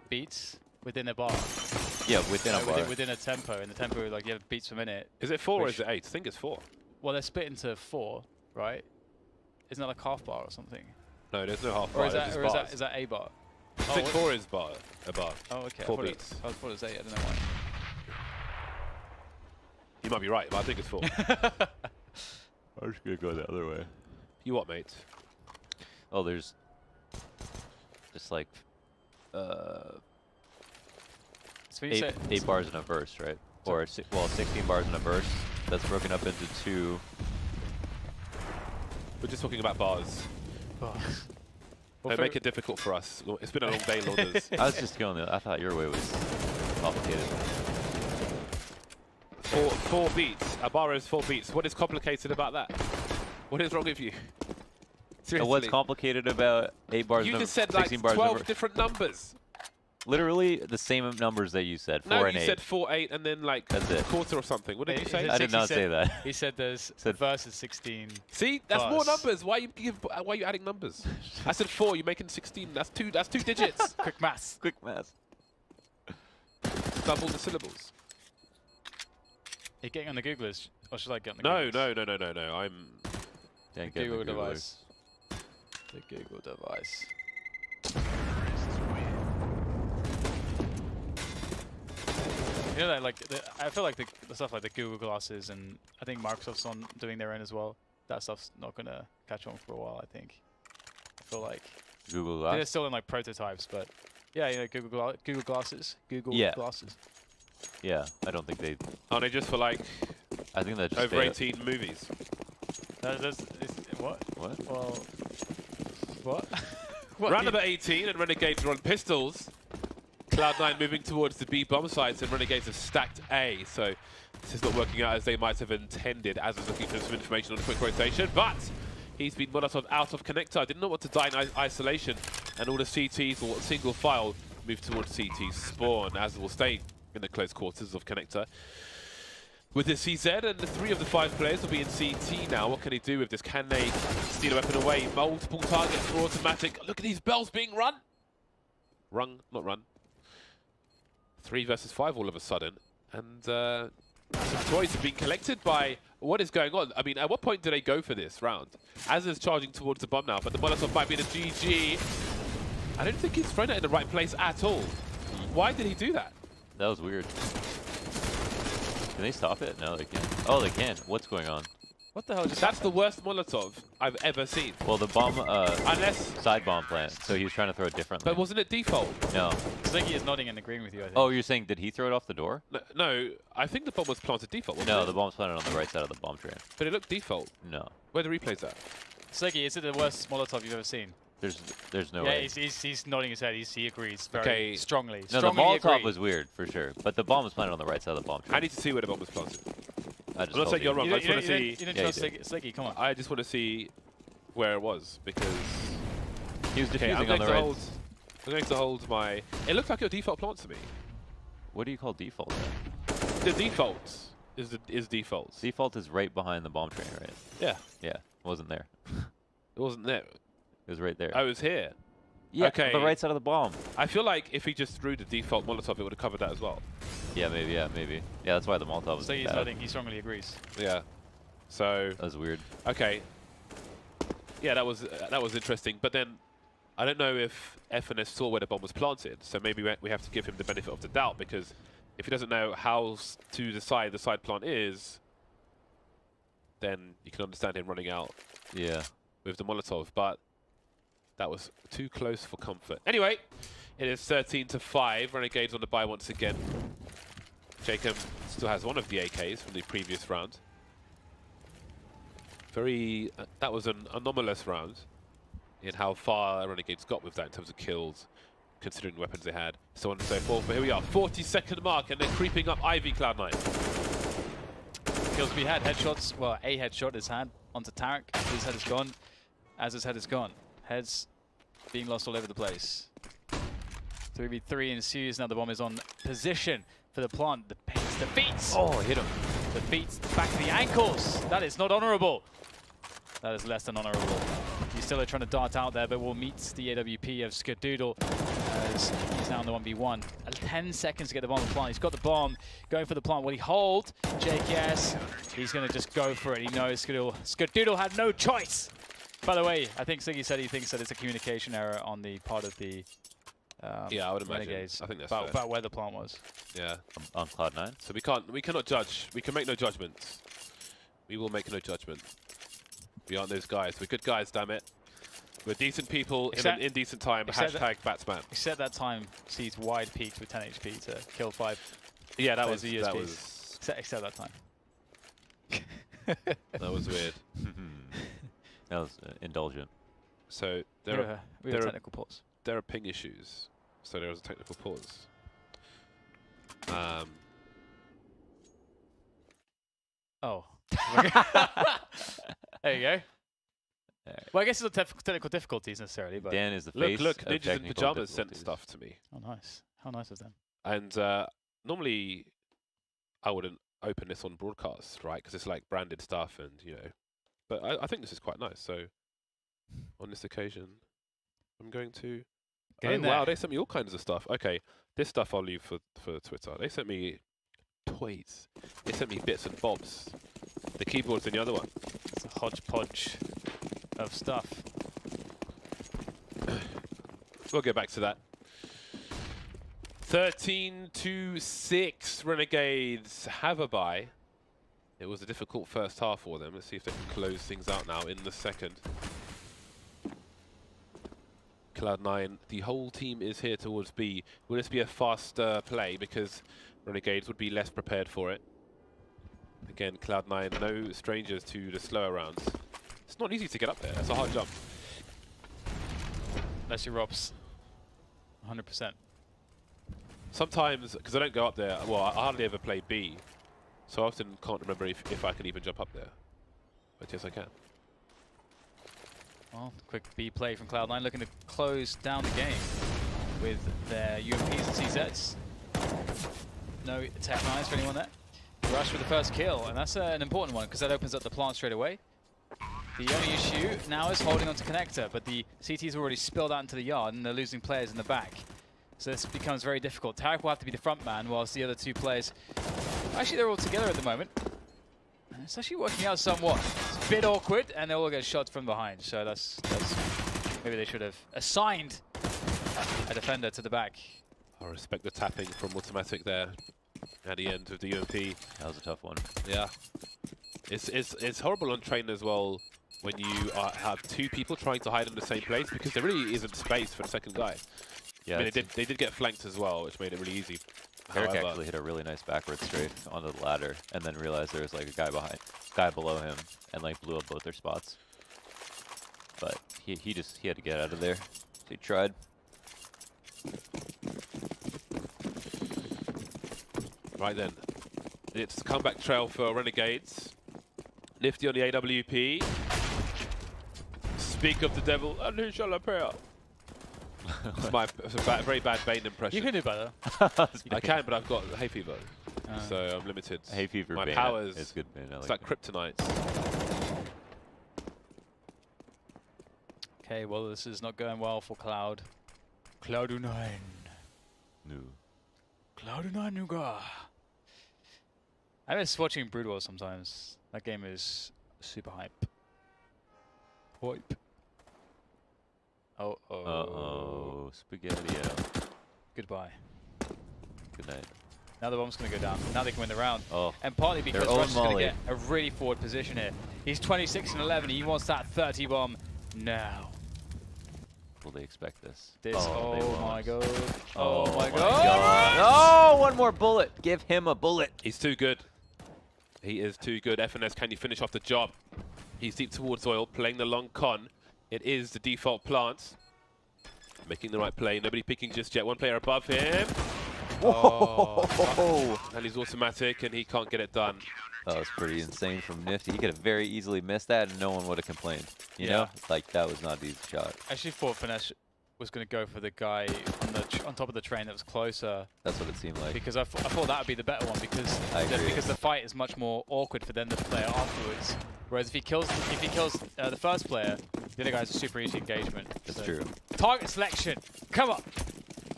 [SPEAKER 1] beats within a bar.
[SPEAKER 2] Yeah, within a bar.
[SPEAKER 1] Within a tempo, and the tempo like you have beats per minute.
[SPEAKER 3] Is it 4 or is it 8? I think it's 4.
[SPEAKER 1] Well, they're split into 4, right? Isn't that like half bar or something?
[SPEAKER 3] No, there's no half
[SPEAKER 1] Or
[SPEAKER 3] bar.
[SPEAKER 1] is
[SPEAKER 3] It's
[SPEAKER 1] that,
[SPEAKER 3] just bars.
[SPEAKER 1] is that A bar?
[SPEAKER 3] I think 4 is bar. A bar.
[SPEAKER 1] Oh, okay.
[SPEAKER 3] 4
[SPEAKER 1] I thought
[SPEAKER 3] beats.
[SPEAKER 1] I thought it was 8. I don't know why.
[SPEAKER 3] You might be right, but I think it's 4.
[SPEAKER 2] I was gonna go the other way.
[SPEAKER 3] You what, mate?
[SPEAKER 2] Oh, there's just like
[SPEAKER 1] So when you say
[SPEAKER 2] 8 bars in a verse, right? Or 16 bars in a verse. That's broken up into 2.
[SPEAKER 3] We're just talking about bars.
[SPEAKER 1] bars.
[SPEAKER 3] Don't make it difficult for us. It's been a long day, Lorders.
[SPEAKER 2] I was just going. I thought your way was complicated.
[SPEAKER 3] 4 beats. A bar is 4 beats. What is complicated about that? What is wrong with you?
[SPEAKER 2] So what's
[SPEAKER 3] Seriously.
[SPEAKER 2] complicated about 8 bars?
[SPEAKER 3] You
[SPEAKER 2] in a,
[SPEAKER 3] just said like
[SPEAKER 2] 16 bars in a
[SPEAKER 3] 12
[SPEAKER 2] verse?
[SPEAKER 3] different numbers.
[SPEAKER 2] Literally the same numbers that you said. 4
[SPEAKER 3] No,
[SPEAKER 2] and
[SPEAKER 3] you
[SPEAKER 2] 8.
[SPEAKER 3] said 4, 8, and then like
[SPEAKER 2] That's it.
[SPEAKER 3] a quarter or something. What did you say?
[SPEAKER 2] I did not say that.
[SPEAKER 1] He said there's
[SPEAKER 2] Said-
[SPEAKER 1] verse is 16.
[SPEAKER 3] See, that's more
[SPEAKER 1] bars.
[SPEAKER 3] numbers. Why are you adding numbers? I said 4. You're making 16. That's 2. That's 2 digits.
[SPEAKER 1] Quick maths.
[SPEAKER 2] Quick math.
[SPEAKER 3] Double the syllables.
[SPEAKER 1] Are you getting on the Googlers? Or should I get on the
[SPEAKER 3] No,
[SPEAKER 1] Googlers?
[SPEAKER 3] no. I'm.
[SPEAKER 2] Can't
[SPEAKER 1] The
[SPEAKER 2] get the
[SPEAKER 1] Google
[SPEAKER 2] Googlers.
[SPEAKER 1] device. The Google device. You know that like I feel like the stuff like the Google glasses, and I think Microsoft's on doing their own as well. That stuff's not gonna catch on for a while. I think. I feel like
[SPEAKER 2] Google
[SPEAKER 1] they're
[SPEAKER 2] Glass.
[SPEAKER 1] still in like prototypes, but yeah, you know, Google glasses, Google
[SPEAKER 2] Yeah.
[SPEAKER 1] glasses.
[SPEAKER 2] Yeah, I don't think they.
[SPEAKER 3] Aren't they just for like
[SPEAKER 2] I think that's just
[SPEAKER 3] over 18 movies?
[SPEAKER 1] What?
[SPEAKER 2] What?
[SPEAKER 1] Well, what? What?
[SPEAKER 3] Round number 18, and Renegades are on pistols. Cloud9 moving towards the B bomb sites, and Renegades have stacked A. So this is not working out as they might have intended. Az is looking for some information on a quick rotation, but he's been Molotov out of connector. Didn't know what to die in isolation, and all the CTs or single file move towards CT spawn. Az will stay in the close quarters of connector. With the CZ, and the 3 of the 5 players will be in CT now. What can he do with this? Can they steal a weapon away? Multiple targets for automatic. Look at these bells being run. Not run. 3 versus 5 all of a sudden. And some toys have been collected by... What is going on? I mean, at what point do they go for this round? Az is charging towards the bomb now, but the Molotov might be the GG. I don't think he's thrown it in the right place at all. Why did he do that?
[SPEAKER 2] That was weird. Can they stop it? No, they can't. Oh, they can. What's going on?
[SPEAKER 1] What the hell just
[SPEAKER 3] That's the worst Molotov I've ever seen.
[SPEAKER 2] Well, the bomb,
[SPEAKER 3] Unless...
[SPEAKER 2] side bomb plant. So he was trying to throw it differently.
[SPEAKER 3] But wasn't it default?
[SPEAKER 2] No.
[SPEAKER 1] Ziggy is nodding and agreeing with you, I think.
[SPEAKER 2] Oh, you're saying did he throw it off the door?
[SPEAKER 3] No, I think the bomb was planted default, wasn't
[SPEAKER 2] No,
[SPEAKER 3] it?
[SPEAKER 2] the bomb's planted on the right side of the bomb train.
[SPEAKER 3] But it looked default.
[SPEAKER 2] No.
[SPEAKER 3] Where the replay's at?
[SPEAKER 1] Ziggy, is it the worst Molotov you've ever seen?
[SPEAKER 2] There's no
[SPEAKER 1] Yeah,
[SPEAKER 2] way.
[SPEAKER 1] he's nodding his head. He agrees very
[SPEAKER 3] Okay.
[SPEAKER 1] strongly.
[SPEAKER 2] No, the
[SPEAKER 1] Strongly
[SPEAKER 2] Molotov
[SPEAKER 1] agree.
[SPEAKER 2] was weird for sure, but the bomb was planted on the right side of the bomb train.
[SPEAKER 3] I need to see where the bomb was planted.
[SPEAKER 2] I just
[SPEAKER 3] I'm not
[SPEAKER 2] told
[SPEAKER 3] saying you're
[SPEAKER 2] you.
[SPEAKER 3] wrong.
[SPEAKER 1] You
[SPEAKER 3] I
[SPEAKER 1] don't,
[SPEAKER 3] just want to see.
[SPEAKER 1] you don't
[SPEAKER 2] Yeah,
[SPEAKER 1] trust
[SPEAKER 2] you do.
[SPEAKER 1] Ziggy, come on.
[SPEAKER 3] I just want to see where it was because.
[SPEAKER 2] He was
[SPEAKER 3] Okay,
[SPEAKER 2] defusing
[SPEAKER 3] I'm
[SPEAKER 2] on
[SPEAKER 3] going
[SPEAKER 2] the
[SPEAKER 3] to
[SPEAKER 2] right.
[SPEAKER 3] hold. I'm going to hold my. It looks like a default plant to me.
[SPEAKER 2] What do you call default? Then?
[SPEAKER 3] The default is default.
[SPEAKER 2] Default is right behind the bomb train, right?
[SPEAKER 3] Yeah,
[SPEAKER 2] Yeah, it wasn't there.
[SPEAKER 3] it wasn't there.
[SPEAKER 2] It was right there.
[SPEAKER 3] I was here.
[SPEAKER 2] yeah,
[SPEAKER 3] okay.
[SPEAKER 2] the right side of the bomb.
[SPEAKER 3] I feel like if he just threw the default Molotov, it would have covered that as well.
[SPEAKER 2] Yeah, maybe. Yeah, maybe. Yeah, that's why the Molotov was
[SPEAKER 1] Ziggy's
[SPEAKER 2] bad.
[SPEAKER 1] nodding. He strongly agrees.
[SPEAKER 3] Yeah. So
[SPEAKER 2] That was weird.
[SPEAKER 3] okay. Yeah, that was interesting. But then I don't know if FNS saw where the bomb was planted, so maybe we have to give him the benefit of the doubt, because if he doesn't know how to decide the side plant is, then you can understand him running out
[SPEAKER 2] Yeah.
[SPEAKER 3] with the Molotov, but that was too close for comfort. Anyway, it is 13-5. Renegades on the bye once again. Jacob still has one of the AKs from the previous round. Very, that was an anomalous round in how far Renegades got with that in terms of kills, considering the weapons they had, so on and so forth. But here we are, 40-second mark, and they're creeping up Ivy Cloud9.
[SPEAKER 1] kills to be had. Headshots, well, a headshot is had onto Tarek. His head is gone. As his head is gone. Heads being lost all over the place. 3v3 ensues. Now the bomb is on position for the plant. The pace, the feet.
[SPEAKER 2] Oh, hit him.
[SPEAKER 1] The feet, the back of the ankles. That is not honorable. That is less than honorable. He's still trying to dart out there, but will meet the AWP of Skadoodle as he's now in the 1v1. 10 seconds to get the bomb on the plant. He's got the bomb, going for the plant. Will he hold? JKS, he's going to just go for it. He knows Skadoodle had no choice. By the way, I think Siggy said he thinks that it's a communication error on the part of the
[SPEAKER 3] yeah, I would imagine.
[SPEAKER 1] Renegades
[SPEAKER 3] I think that's
[SPEAKER 1] about where the plant was.
[SPEAKER 3] Yeah.
[SPEAKER 2] On Cloud9.
[SPEAKER 3] So we cannot judge. We can make no judgments. We will make no judgment. We aren't those guys. We're good guys, damn it. We're decent people in an indecent time. Hashtag Batsman.
[SPEAKER 1] Except that time, sees wide peaked with 10 HP to kill 5.
[SPEAKER 3] Yeah, that was
[SPEAKER 1] Except that time.
[SPEAKER 3] that was weird.
[SPEAKER 2] That was indulgent.
[SPEAKER 3] So
[SPEAKER 1] We have technical pause.
[SPEAKER 3] there are ping issues. So there was a technical pause.
[SPEAKER 1] Oh. There you go. Well, I guess it's not technical difficulties necessarily, but
[SPEAKER 2] Dan is the face
[SPEAKER 3] look,
[SPEAKER 2] of
[SPEAKER 3] Ninjas in
[SPEAKER 2] technical
[SPEAKER 3] Pajamas sent
[SPEAKER 2] difficulties.
[SPEAKER 3] stuff to me.
[SPEAKER 1] oh, nice. How nice of them.
[SPEAKER 3] And normally I wouldn't open this on broadcast, right? Because it's like branded stuff and, you know. But I think this is quite nice. So on this occasion, I'm going to...
[SPEAKER 1] Get in
[SPEAKER 3] wow,
[SPEAKER 1] there.
[SPEAKER 3] they sent me all kinds of stuff. Okay, this stuff I'll leave for Twitter. They sent me toys. They sent me bits and bobs. The keyboard's in the other one.
[SPEAKER 1] It's a hodgepodge of stuff.
[SPEAKER 3] We'll get back to that. 13-6 Renegades have a bye. It was a difficult first half for them. Let's see if they can close things out now in the second. Cloud9, the whole team is here towards B. Will this be a faster play because Renegades would be less prepared for it? Again, Cloud9, no strangers to the slower rounds. It's not easy to get up there. It's a hard jump.
[SPEAKER 1] Unless you Robs. 100%.
[SPEAKER 3] Sometimes, because I don't go up there, well, I hardly ever play B, so I often can't remember if I can even jump up there. But yes, I can.
[SPEAKER 1] Well, quick B play from Cloud9, looking to close down the game with their UMPs and CZs. No Tech 9s for anyone there. Rush for the first kill, and that's an important one because that opens up the plant straight away. The only issue now is holding on to connector, but the CT's already spilled out into the yard and they're losing players in the back. So this becomes very difficult. Tarek will have to be the front man, whilst the other two players... Actually, they're all together at the moment. It's actually working out somewhat. It's a bit awkward, and they all get shot from behind. So that's maybe they should have assigned a defender to the back.
[SPEAKER 3] I respect the tapping from Automatic there at the end of the UMP.
[SPEAKER 2] That was a tough one.
[SPEAKER 3] Yeah. It's horrible on train as well when you have two people trying to hide in the same place because there really isn't space for the second guy.
[SPEAKER 2] Yeah,
[SPEAKER 3] I mean, they did get flanked as well, which made it really easy.
[SPEAKER 2] Eric actually hit a really nice backward strafe onto the ladder, and then realized there was like a guy below him, and like blew up both their spots. But he had to get out of there. So he tried.
[SPEAKER 3] Right then, it's the comeback trail for Renegades. Nifty on the AWP. Speak of the devil, and who shall appear? It's a very bad Bane impression.
[SPEAKER 1] You can do better.
[SPEAKER 3] I can, but I've got hay fever, so I'm limited.
[SPEAKER 2] Hay fever.
[SPEAKER 3] My
[SPEAKER 2] Bane,
[SPEAKER 3] powers.
[SPEAKER 2] it's good. Bane,
[SPEAKER 3] It's like kryptonite.
[SPEAKER 1] Okay, well, this is not going well for Cloud. Cloud9.
[SPEAKER 2] No.
[SPEAKER 1] Cloud9 Nuga. I miss watching Brood War sometimes. That game is super hype. Hype. Oh.
[SPEAKER 2] Uh-oh. Spaghetti-o.
[SPEAKER 1] Goodbye.
[SPEAKER 2] Good night.
[SPEAKER 1] Now the bomb's going to go down. Now they can win the round.
[SPEAKER 2] Oh.
[SPEAKER 1] And partly because
[SPEAKER 2] Their own
[SPEAKER 1] Rush is going to
[SPEAKER 2] Molly.
[SPEAKER 1] get a really forward position here. He's 26 and 11. He wants that 30 bomb now.
[SPEAKER 2] Will they expect this?
[SPEAKER 1] This.
[SPEAKER 2] they
[SPEAKER 1] Oh
[SPEAKER 2] won't.
[SPEAKER 1] my god.
[SPEAKER 2] Oh
[SPEAKER 1] Oh my
[SPEAKER 2] my
[SPEAKER 1] god.
[SPEAKER 2] Oh, one more bullet. Give him a bullet.
[SPEAKER 3] He's too good. He is too good. FNS, can you finish off the job? He's deep towards oil, playing the long con. It is the default plant. Making the right play. Nobody picking just yet. One player above him.
[SPEAKER 2] Whoa.
[SPEAKER 3] And he's automatic, and he can't get it done.
[SPEAKER 2] That was pretty insane from Nifty. He could have very easily missed that and no one would have complained. You know? Like, that was not an easy shot.
[SPEAKER 1] I actually thought Finesse was going to go for the guy on top of the train that was closer.
[SPEAKER 2] That's what it seemed like.
[SPEAKER 1] Because I thought that would be the better one because the fight is much more awkward for them to play afterwards. Whereas if he kills the first player, the other guy's a super easy engagement.
[SPEAKER 2] That's true.
[SPEAKER 1] Target selection. Come on.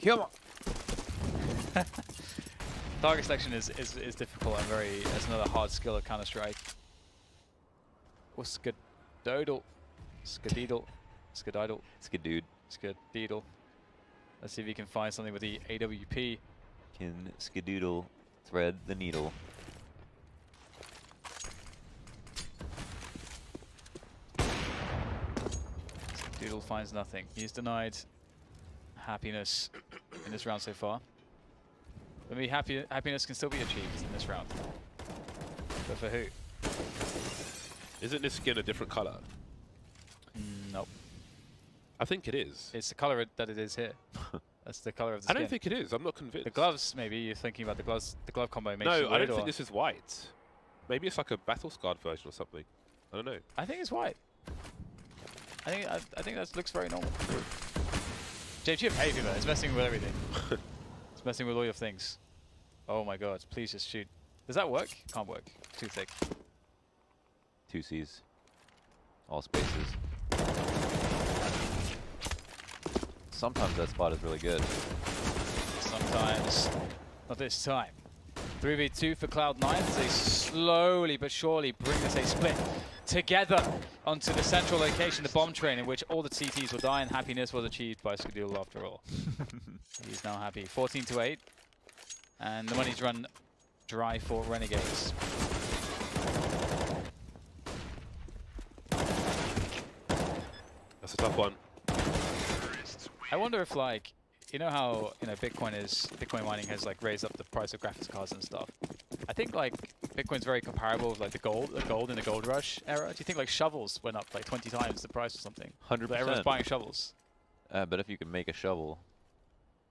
[SPEAKER 1] Come on. Target selection is difficult and it's another hard skill of Counter-Strike. What's good? Dodle. Skadiddle. Skadiddle.
[SPEAKER 2] Skadood.
[SPEAKER 1] Skadiddle. Let's see if he can find something with the AWP.
[SPEAKER 2] Can Skadoodle thread the needle?
[SPEAKER 1] Skadoodle finds nothing. He's denied happiness in this round so far. But maybe happiness can still be achieved in this round. But for who?
[SPEAKER 3] Isn't this skin a different color?
[SPEAKER 1] Nope.
[SPEAKER 3] I think it is.
[SPEAKER 1] It's the color that it is here. That's the color of the
[SPEAKER 3] I
[SPEAKER 1] skin.
[SPEAKER 3] don't think it is. I'm not convinced.
[SPEAKER 1] The gloves, maybe you're thinking about the gloves. The glove combo makes
[SPEAKER 3] No,
[SPEAKER 1] you
[SPEAKER 3] I don't
[SPEAKER 1] weird,
[SPEAKER 3] think this is white. Maybe it's like a battle scarred version or something. I don't know.
[SPEAKER 1] I think it's white. I think that looks very normal. James, you have behavior there. It's messing with everything. It's messing with all your things. Oh my god! Please just shoot. Does that work? Can't work. Too thick.
[SPEAKER 2] 2 Cs. All spaces. Sometimes that spot is really good.
[SPEAKER 1] Sometimes. Not this time. 3v2 for Cloud9 as they slowly but surely bring this a split together onto the central location, the bomb train, in which all the CTs will die and happiness was achieved by Skadoodle after all. He's now happy. 14-8. And the money's run dry for Renegades.
[SPEAKER 3] That's a tough one.
[SPEAKER 1] I wonder if, like, you know how Bitcoin mining has like raised up the price of graphics cards and stuff. I think like Bitcoin's very comparable with like the gold in the gold rush era. Do you think like shovels went up like 20 times the price or something?
[SPEAKER 2] 100%.
[SPEAKER 1] Like, everyone's buying shovels.
[SPEAKER 2] But if you can make a shovel,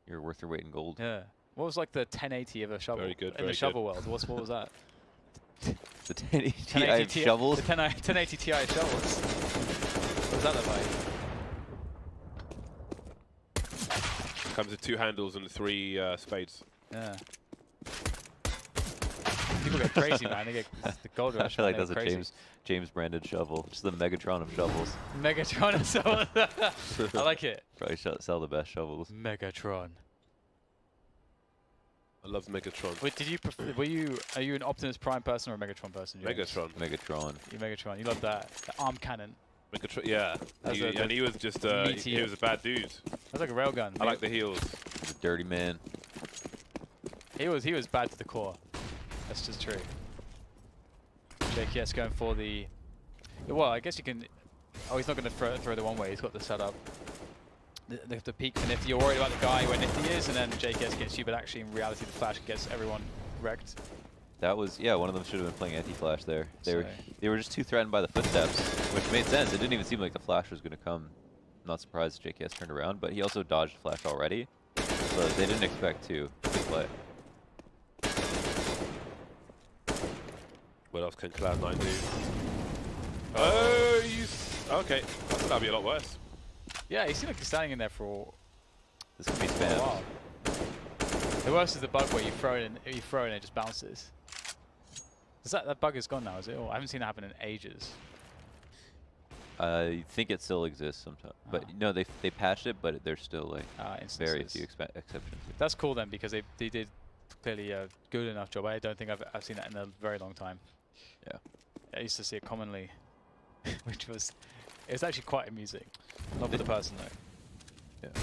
[SPEAKER 2] you're worth your weight in gold.
[SPEAKER 1] Yeah. What was like the 1080 of a shovel?
[SPEAKER 3] Very good.
[SPEAKER 1] In the shovel world. What was that?
[SPEAKER 2] The 1080 Ti shovels?
[SPEAKER 1] The 1080 Ti shovels. What was that look like?
[SPEAKER 3] Comes with 2 handles and 3 spades.
[SPEAKER 1] Yeah. People get crazy, man. They get the gold rush.
[SPEAKER 2] I feel like that's
[SPEAKER 1] crazy.
[SPEAKER 2] a James branded shovel. Just the Megatron of shovels.
[SPEAKER 1] Megatron of shovels. I like it.
[SPEAKER 2] Probably sell the best shovels.
[SPEAKER 1] Megatron.
[SPEAKER 3] I love Megatron.
[SPEAKER 1] Wait, did you are you an Optimus Prime person or a Megatron person? James?
[SPEAKER 3] Megatron.
[SPEAKER 2] Megatron.
[SPEAKER 1] You Megatron. You love that. The arm cannon.
[SPEAKER 3] Megatron, yeah. And he was just he was a bad dude.
[SPEAKER 1] That's like a railgun.
[SPEAKER 3] I like the heels.
[SPEAKER 2] He's a dirty man.
[SPEAKER 1] He was bad to the core. That's just true. JKS going for the. Well, I guess you can. Oh, he's not going to throw the one way. He's got the setup. The peak for Nifty. You're worried about the guy where Nifty is, and then JKS gets you, but actually in reality the flash gets everyone wrecked.
[SPEAKER 2] That was, yeah, one of them should have been playing anti-flash there. They were just too threatened by the footsteps, which made sense. It didn't even seem like the flash was going to come. I'm not surprised JKS turned around, but he also dodged flash already, so they didn't expect to play.
[SPEAKER 3] What else can Cloud9 do? Oh, okay. I thought that'd be a lot worse.
[SPEAKER 1] Yeah, he seemed like he's standing in there for
[SPEAKER 2] This could be
[SPEAKER 1] a
[SPEAKER 2] spam.
[SPEAKER 1] while. The worst is the bug where you throw it and it just bounces. That bug is gone now, is it? Oh, I haven't seen that happen in ages.
[SPEAKER 2] I think it still exists sometimes, but no, they patched it, but there's still like very few exceptions.
[SPEAKER 1] That's cool then, because they did clearly a good enough job. I don't think I've seen that in a very long time.
[SPEAKER 2] Yeah,
[SPEAKER 1] I used to see it commonly, which was actually quite amusing. Not for the person though.
[SPEAKER 2] Yeah.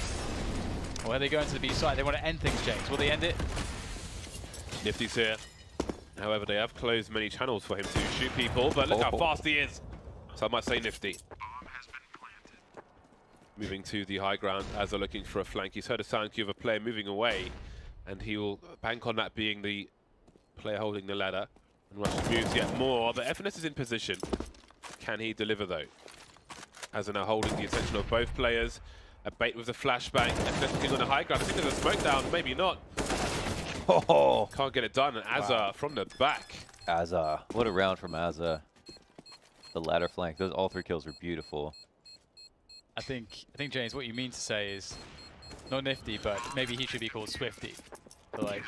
[SPEAKER 1] Well, are they going to the B side? They want to end things, James. Will they end it?
[SPEAKER 3] Nifty's here. However, they have closed many channels for him to shoot people, but look how fast he is. So I might say Nifty. Moving to the high ground as they're looking for a flank. He's heard a sound cue of a player moving away, and he will bank on that being the player holding the ladder. And Rush moves yet more, but FNS is in position. Can he deliver though? As they're now holding the attention of both players. A bait with a flashbang. FNS looking on the high ground. I think there's a smoke down, maybe not.
[SPEAKER 2] Oh,
[SPEAKER 3] Can't get it done, and Azza from the back.
[SPEAKER 2] Azza. What a round from Azza. The ladder flank. Those all 3 kills were beautiful.
[SPEAKER 1] I think James, what you mean to say is not Nifty, but maybe he should be called Swifty. But like,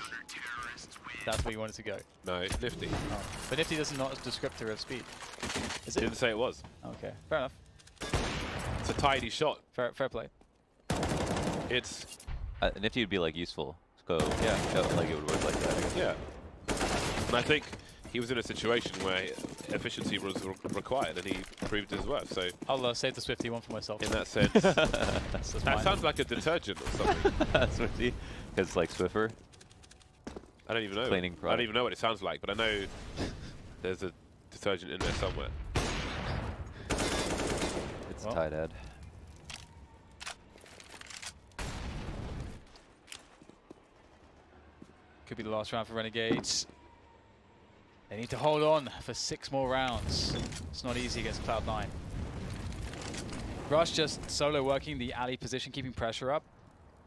[SPEAKER 1] that's where you wanted to go.
[SPEAKER 3] No, Nifty.
[SPEAKER 1] Oh. But Nifty doesn't not a descriptor of speed. Is it?
[SPEAKER 3] Didn't say it was.
[SPEAKER 1] Okay, fair enough.
[SPEAKER 3] It's a tidy shot.
[SPEAKER 1] Fair play.
[SPEAKER 3] It's
[SPEAKER 2] Nifty would be like useful. So yeah, like it would work like that. I guess.
[SPEAKER 3] yeah. And I think he was in a situation where efficiency was required, and he proved his worth. So
[SPEAKER 1] I'll save the Swifty one for myself.
[SPEAKER 3] in that sense,
[SPEAKER 1] That's
[SPEAKER 3] that
[SPEAKER 1] mine.
[SPEAKER 3] sounds like a detergent or something.
[SPEAKER 2] Swifty, because it's like Swiffer.
[SPEAKER 3] I don't even know.
[SPEAKER 2] Cleaning
[SPEAKER 3] I don't even know what it sounds like, but I know there's a detergent in there somewhere.
[SPEAKER 2] It's
[SPEAKER 1] Well.
[SPEAKER 2] tight head.
[SPEAKER 1] Could be the last round for Renegades. They need to hold on for 6 more rounds. It's not easy against Cloud9. Rush just solo working the alley position, keeping pressure up,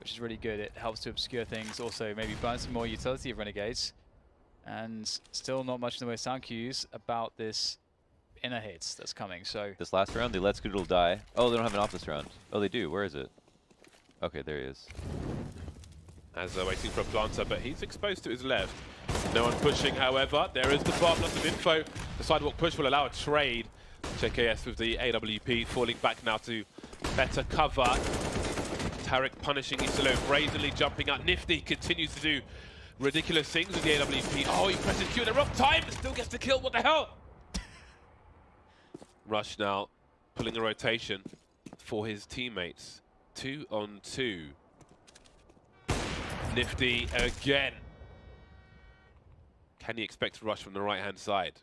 [SPEAKER 1] which is really good. It helps to obscure things, also maybe burn some more utility of Renegades. And still not much in the way of sound cues about this inner hits that's coming. So
[SPEAKER 2] This last round, they let Scoodle die. Oh, they don't have an off this round. Oh, they do. Where is it? Okay, there he is.
[SPEAKER 3] As waiting for a planter, but he's exposed to his left. No one pushing, however. There is the bomb, lots of info. The sidewalk push will allow a trade. JKS with the AWP falling back now to better cover. Tarek punishing Isolo, brazenly jumping out. Nifty continues to do ridiculous things with the AWP. Oh, he presses Q at the wrong time, still gets the kill. What the hell? Rush now pulling a rotation for his teammates. 2 on 2. Nifty again. Can he expect a rush from the right-hand side?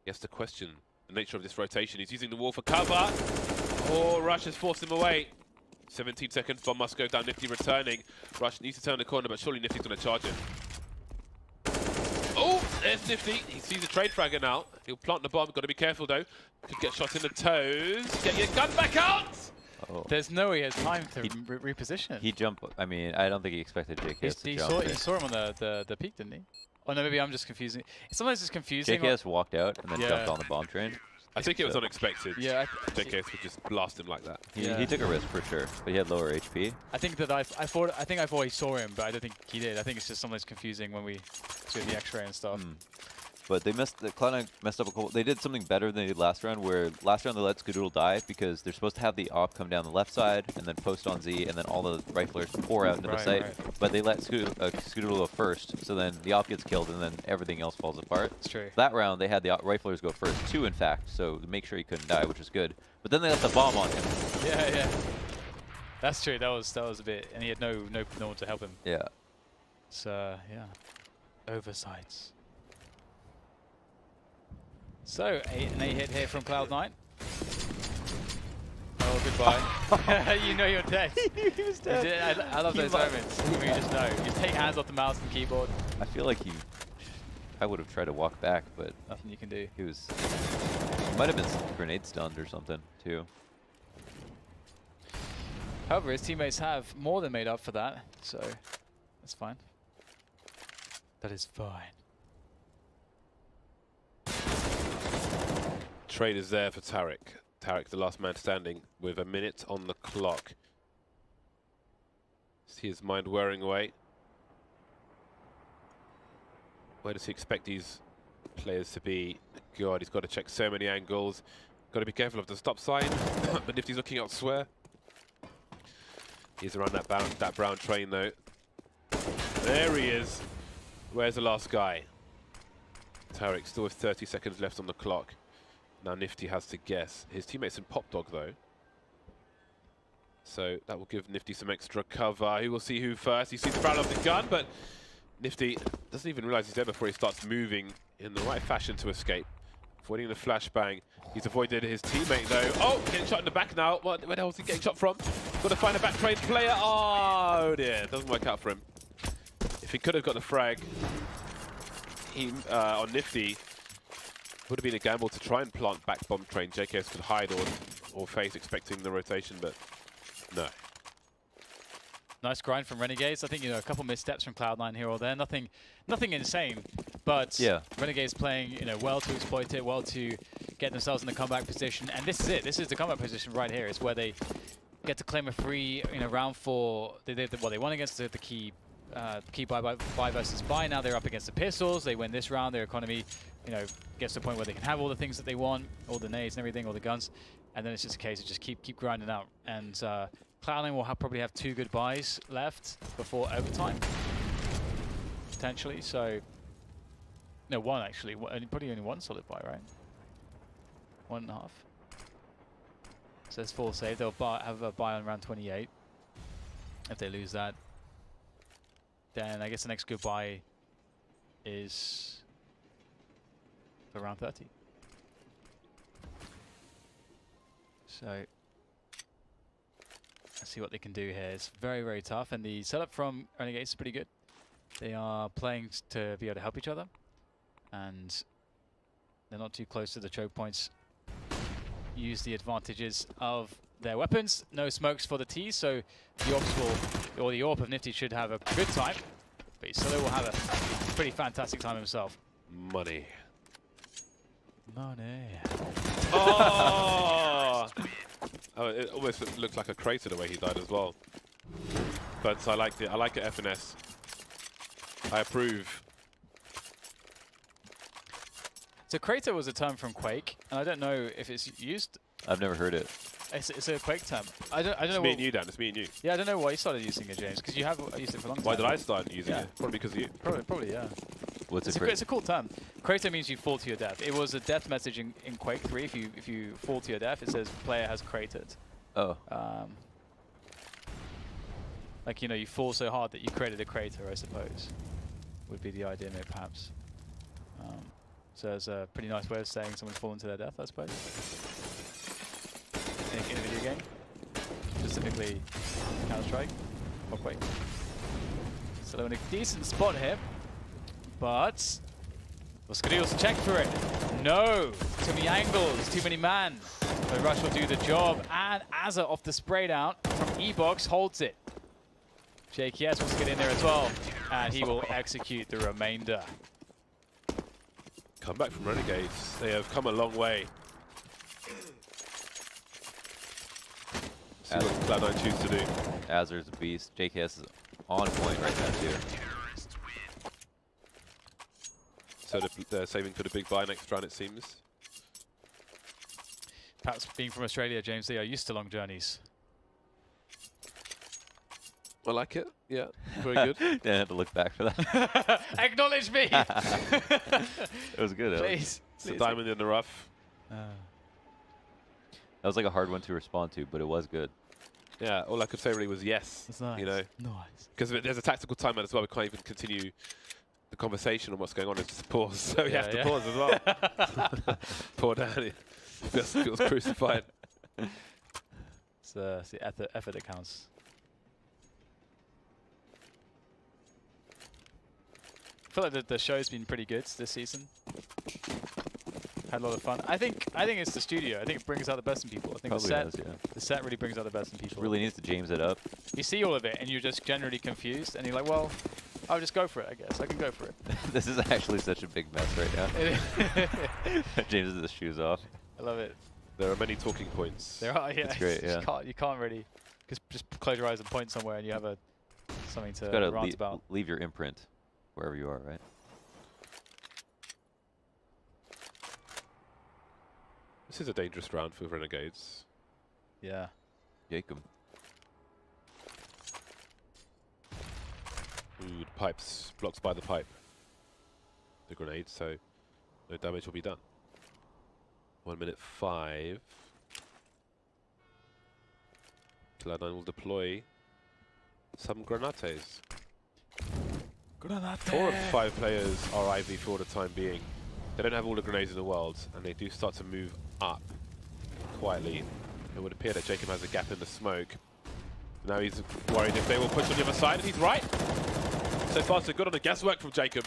[SPEAKER 3] Yes, the question. The nature of this rotation. He's using the wall for cover. Oh, Rush has forced him away. 17 seconds, bomb must go down. Nifty returning. Rush needs to turn the corner, but surely Nifty's going to charge him. Oh, there's Nifty. He sees a trade fragger now. He'll plant the bomb. Got to be careful, though. Could get shot in the toes. Get your gun back out!
[SPEAKER 2] Oh.
[SPEAKER 1] there's no way he has time to reposition.
[SPEAKER 2] He jumped. I mean, I don't think he expected JKS to
[SPEAKER 1] He
[SPEAKER 2] jump.
[SPEAKER 1] saw him on the peak, didn't he? Oh no, maybe I'm just confusing. Sometimes it's confusing.
[SPEAKER 2] JKS walked out and then
[SPEAKER 1] Yeah.
[SPEAKER 2] jumped on the bomb train.
[SPEAKER 3] I think it was unexpected.
[SPEAKER 1] Yeah,
[SPEAKER 3] JKS would just blast him like that.
[SPEAKER 2] He took a risk for sure, but he had lower HP.
[SPEAKER 1] I think that I thought he saw him, but I don't think he did. I think it's just sometimes confusing when we do the X-ray and stuff.
[SPEAKER 2] But they messed. Cloud9 messed up a couple. They did something better than they did last round, where last round they let Scoodle die because they're supposed to have the op come down the left side and then post on Z, and then all the riflers pour out into the site.
[SPEAKER 1] Right.
[SPEAKER 2] But they let Scoodle go first, so then the op gets killed and then everything else falls apart.
[SPEAKER 1] It's true.
[SPEAKER 2] That round they had the riflers go first, 2 in fact, so to make sure he couldn't die, which was good. But then they left the bomb on him.
[SPEAKER 1] Yeah. That's true. That was a bit, and he had no one to help him.
[SPEAKER 2] Yeah.
[SPEAKER 1] So yeah, oversights. So an 8 hit here from Cloud9. Oh, goodbye. You know you're dead.
[SPEAKER 2] He was dead.
[SPEAKER 1] I love those moments where you just know. You just take hands off the mouse and keyboard.
[SPEAKER 2] I feel like I would have tried to walk back, but
[SPEAKER 1] Nothing you can do.
[SPEAKER 2] he might have been grenade stunned or something too.
[SPEAKER 1] However, his teammates have more than made up for that, so that's fine. That is fine.
[SPEAKER 3] Trade is there for Tarek. Tarek, the last man standing, with a minute on the clock. See his mind wearing away. Where does he expect these players to be? God, he's got to check so many angles. Got to be careful of the stop sign. But Nifty's looking elsewhere. He's around that brown train, though. There he is. Where's the last guy? Tarek still with 30 seconds left on the clock. Now Nifty has to guess. His teammate's in Pop Dog, though. So that will give Nifty some extra cover. He will see who first. He sees the barrel of the gun, but Nifty doesn't even realize he's dead before he starts moving in the right fashion to escape. Avoiding the flashbang. He's avoided his teammate, though. Oh, getting shot in the back now. Where the hell is he getting shot from? Got to find a back train player. Oh, dear. Doesn't work out for him. If he could have got the frag on Nifty, would have been a gamble to try and plant back bomb train. JKS could hide or face expecting the rotation, but no.
[SPEAKER 1] Nice grind from Renegades. I think, a couple missteps from Cloud9 here or there. Nothing insane, but Renegades playing, well to exploit it, well to get themselves in the comeback position. And this is it. This is the comeback position right here. It's where they get to claim a free, round 4. They won against the key buy versus buy. Now they're up against the pistols. They win this round. Their economy, gets to the point where they can have all the things that they want, all the nades and everything, all the guns. And then it's just a case of just keep grinding out. And Cloud9 will probably have 2 good buys left before overtime, potentially. So, no, 1 actually. Probably only 1 solid buy, right? 1.5. So it's full save. They'll have a buy on round 28. If they lose that, then I guess the next good buy is for round 30. So let's see what they can do here. It's very, very tough, and the setup from Renegades is pretty good. They are playing to be able to help each other, and they're not too close to the choke points. Use the advantages of their weapons. No smokes for the T, so the Orps or the Orp of Nifty should have a good time, but Solo will have a pretty fantastic time himself.
[SPEAKER 3] Money.
[SPEAKER 1] Oh!
[SPEAKER 3] Oh, it almost looked like a crater the way he died as well. But I liked it. I like it, FNS. I approve.
[SPEAKER 1] So crater was a term from Quake, and I don't know if it's used.
[SPEAKER 2] I've never heard it.
[SPEAKER 1] It's a Quake term. I don't know.
[SPEAKER 3] It's me and you, Dan. It's me and you.
[SPEAKER 1] Yeah, I don't know why you started using it, James, because you have used it for a long time.
[SPEAKER 3] Why did I start using it? Probably because of you.
[SPEAKER 1] Probably, yeah.
[SPEAKER 2] It's
[SPEAKER 1] a cool term. Crater means you fall to your death. It was a death message in Quake 3. If you fall to your death, it says player has cratered.
[SPEAKER 2] Oh.
[SPEAKER 1] Like, you fall so hard that you created a crater, I suppose, would be the idea, maybe, perhaps. So it's a pretty nice way of saying someone's fallen to their death, I suppose. In a video game, specifically Counter-Strike or Quake. So they're in a decent spot here, but Skadil's check for it. No, too many angles, too many man. The rush will do the job, and Azza off the spray down from E-Box holds it. JKS wants to get in there as well, and he will execute the remainder.
[SPEAKER 3] Come back from Renegades. They have come a long way. See what Cloud9 choose to do.
[SPEAKER 2] Azer's a beast. JKS is on point right now too.
[SPEAKER 3] So they're saving for the big buy next round, it seems.
[SPEAKER 1] Perhaps being from Australia, James, they are used to long journeys.
[SPEAKER 3] I like it. Yeah, very good.
[SPEAKER 2] Didn't have to look back for that.
[SPEAKER 1] Acknowledge me!
[SPEAKER 2] It was good.
[SPEAKER 1] Please.
[SPEAKER 3] It's a diamond in the rough.
[SPEAKER 2] That was like a hard one to respond to, but it was good.
[SPEAKER 3] Yeah, all I could say really was yes.
[SPEAKER 1] That's nice.
[SPEAKER 3] Nice. Because there's a tactical timeout as well. We can't even continue the conversation on what's going on. It's just pause. So you have to pause as well. Poor Danny. Feels crucified.
[SPEAKER 1] It's the effort that counts. I feel like the show's been pretty good this season. Had a lot of fun. I think it's the studio. I think it brings out the best in people. I think the set really brings out the best in people.
[SPEAKER 2] Really needs to James it up.
[SPEAKER 1] You see all of it, and you're just generally confused, and you're like, well, I'll just go for it, I guess. I can go for it.
[SPEAKER 2] This is actually such a big mess right now. James has his shoes off.
[SPEAKER 1] I love it.
[SPEAKER 3] There are many talking points.
[SPEAKER 1] There are, yeah.
[SPEAKER 2] It's great, yeah.
[SPEAKER 1] You can't really just close your eyes and point somewhere, and you have something to rant about.
[SPEAKER 2] Leave your imprint wherever you are, right?
[SPEAKER 3] This is a dangerous round for Renegades.
[SPEAKER 1] Yeah.
[SPEAKER 2] Jacob.
[SPEAKER 3] Ooh, the pipes. Blocks by the pipe. The grenade, so no damage will be done. 1 minute 5. Cloud9 will deploy some granates. 4 of 5 players are IV for the time being. They don't have all the grenades in the world, and they do start to move up quietly. It would appear that Jacob has a gap in the smoke. Now he's worried if they will push on the other side, and he's right. So far, so good on the guesswork from Jacob.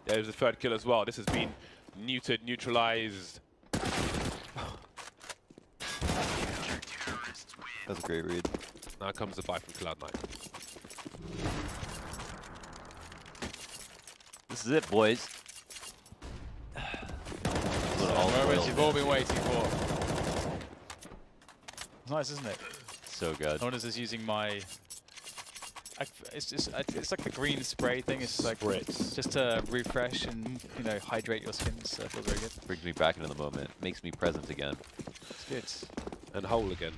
[SPEAKER 3] There's the 3rd kill as well. This has been neutered, neutralized.
[SPEAKER 2] That's a great read.
[SPEAKER 3] Now comes the buy from Cloud9.
[SPEAKER 2] is it, boys.
[SPEAKER 1] Moments you've all been waiting for. It's nice, isn't it?
[SPEAKER 2] So good.
[SPEAKER 1] Notice is using my. It's like the green spray thing. It's like just to refresh and hydrate your skin. So it feels very good.
[SPEAKER 2] Brings me back into the moment. Makes me present again.
[SPEAKER 1] It's good.
[SPEAKER 3] And whole again.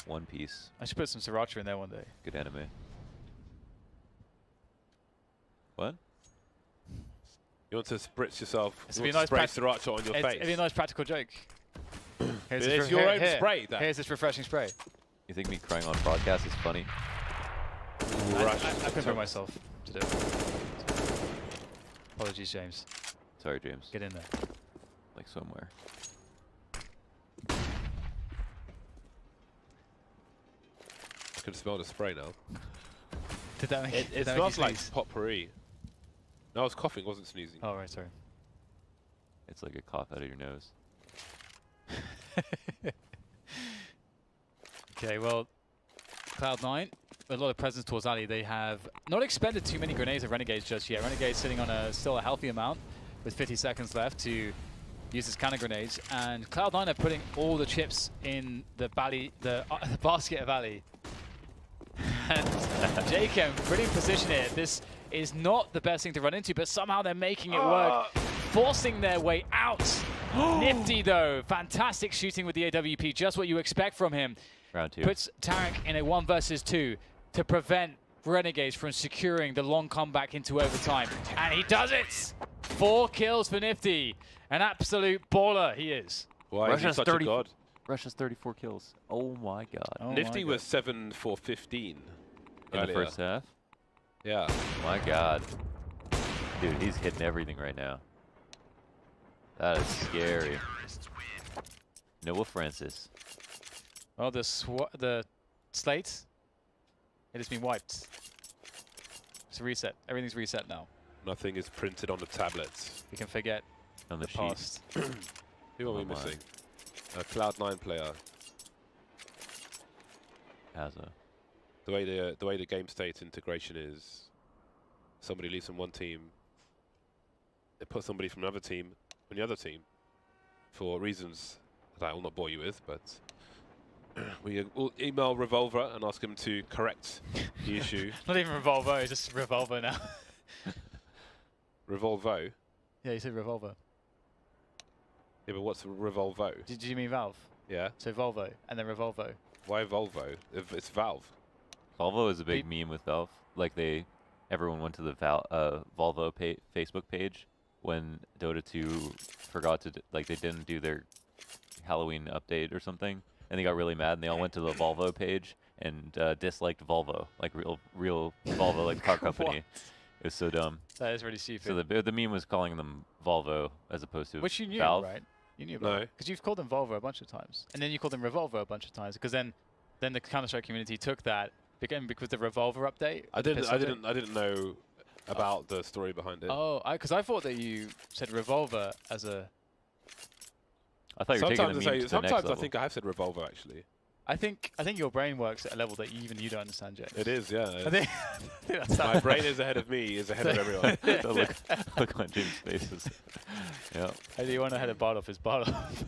[SPEAKER 2] One Piece.
[SPEAKER 1] I should put some sriracha in there one day.
[SPEAKER 2] Good anime. What?
[SPEAKER 3] You want to spritz yourself?
[SPEAKER 1] It's
[SPEAKER 3] You
[SPEAKER 1] be
[SPEAKER 3] want to
[SPEAKER 1] nice
[SPEAKER 3] spray sriracha on your face?
[SPEAKER 1] It'd be a nice practical joke.
[SPEAKER 3] It's your own spray. That.
[SPEAKER 1] Here's this refreshing spray.
[SPEAKER 2] You think me crying on broadcast is funny?
[SPEAKER 1] I couldn't bring myself to do it. Apologies, James.
[SPEAKER 2] Sorry, James.
[SPEAKER 1] Get in there.
[SPEAKER 2] Like somewhere.
[SPEAKER 3] I can smell the spray now.
[SPEAKER 1] Did that make
[SPEAKER 3] It
[SPEAKER 1] did that make
[SPEAKER 3] smells
[SPEAKER 1] you
[SPEAKER 3] like
[SPEAKER 1] sneeze?
[SPEAKER 3] potpourri. No, I was coughing, wasn't sneezing.
[SPEAKER 1] Oh, right, sorry.
[SPEAKER 2] It's like a cough out of your nose.
[SPEAKER 1] Okay, well, Cloud9, a lot of presence towards Ali. They have not expended too many grenades of Renegades just yet. Renegades sitting on still a healthy amount with 50 seconds left to use his cannon grenades. And Cloud9 are putting all the chips in the basket of Ali. And JChem pretty in position here. This is not the best thing to run into, but somehow they're making it work, forcing their way out. Nifty though, fantastic shooting with the AWP, just what you expect from him.
[SPEAKER 2] Round 2.
[SPEAKER 1] Puts Tarek in a 1 versus 2 to prevent Renegades from securing the long comeback into overtime. And he does it! 4 kills for Nifty. An absolute baller he is.
[SPEAKER 3] Why is he such a god?
[SPEAKER 2] Russia's 34 kills. Oh my god.
[SPEAKER 1] Oh
[SPEAKER 3] Nifty
[SPEAKER 1] my
[SPEAKER 3] was 7 for 15
[SPEAKER 2] In the first half?
[SPEAKER 3] Yeah.
[SPEAKER 2] My god. Dude, he's hitting everything right now. That is scary. Noah Francis.
[SPEAKER 1] Well, the slate, it has been wiped. It's a reset. Everything's reset now.
[SPEAKER 3] Nothing is printed on the tablets.
[SPEAKER 1] We can forget
[SPEAKER 2] On the sheet.
[SPEAKER 1] past.
[SPEAKER 3] Who are we missing? A Cloud9 player.
[SPEAKER 2] Hazza.
[SPEAKER 3] The way the game state integration is, somebody leaves from one team, they put somebody from another team on the other team for reasons that I will not bore you with, but we will email Revolver and ask him to correct the issue.
[SPEAKER 1] Not even Revolver, it's just Revolver now.
[SPEAKER 3] Revolvo?
[SPEAKER 1] Yeah, you said Revolver.
[SPEAKER 3] Yeah, but what's Revolvo?
[SPEAKER 1] Did you mean Valve?
[SPEAKER 3] Yeah.
[SPEAKER 1] So Volvo, and then Revolvo.
[SPEAKER 3] Why Volvo? If it's Valve.
[SPEAKER 2] Volvo is a big meme with Valve. Like everyone went to the Volvo Facebook page when Dota 2 forgot to, they didn't do their Halloween update or something, and they got really mad, and they all went to the Volvo page and disliked Volvo, like real Volvo, like car company. It was so dumb.
[SPEAKER 1] That is really stupid.
[SPEAKER 2] So the meme was calling them Volvo as opposed to
[SPEAKER 1] Which you knew,
[SPEAKER 2] Valve.
[SPEAKER 1] right? You knew about it. Because you've called them Volvo a bunch of times. And then you called them Revolver a bunch of times. Because then the Counter-Strike community took that, again, because the Revolver update.
[SPEAKER 3] I didn't know about the story behind it.
[SPEAKER 1] Oh, because I thought that you said Revolver as a...
[SPEAKER 2] I thought you were taking the meme to the next
[SPEAKER 3] sometimes
[SPEAKER 2] level.
[SPEAKER 3] I think I have said Revolver, actually.
[SPEAKER 1] I think your brain works at a level that even you don't understand, James.
[SPEAKER 3] It is, yeah.
[SPEAKER 1] I think that's
[SPEAKER 3] My brain is ahead of me, is ahead of everyone.
[SPEAKER 2] look on James' faces. Yeah.
[SPEAKER 1] How do you want to head of Bardolph is Bardolph.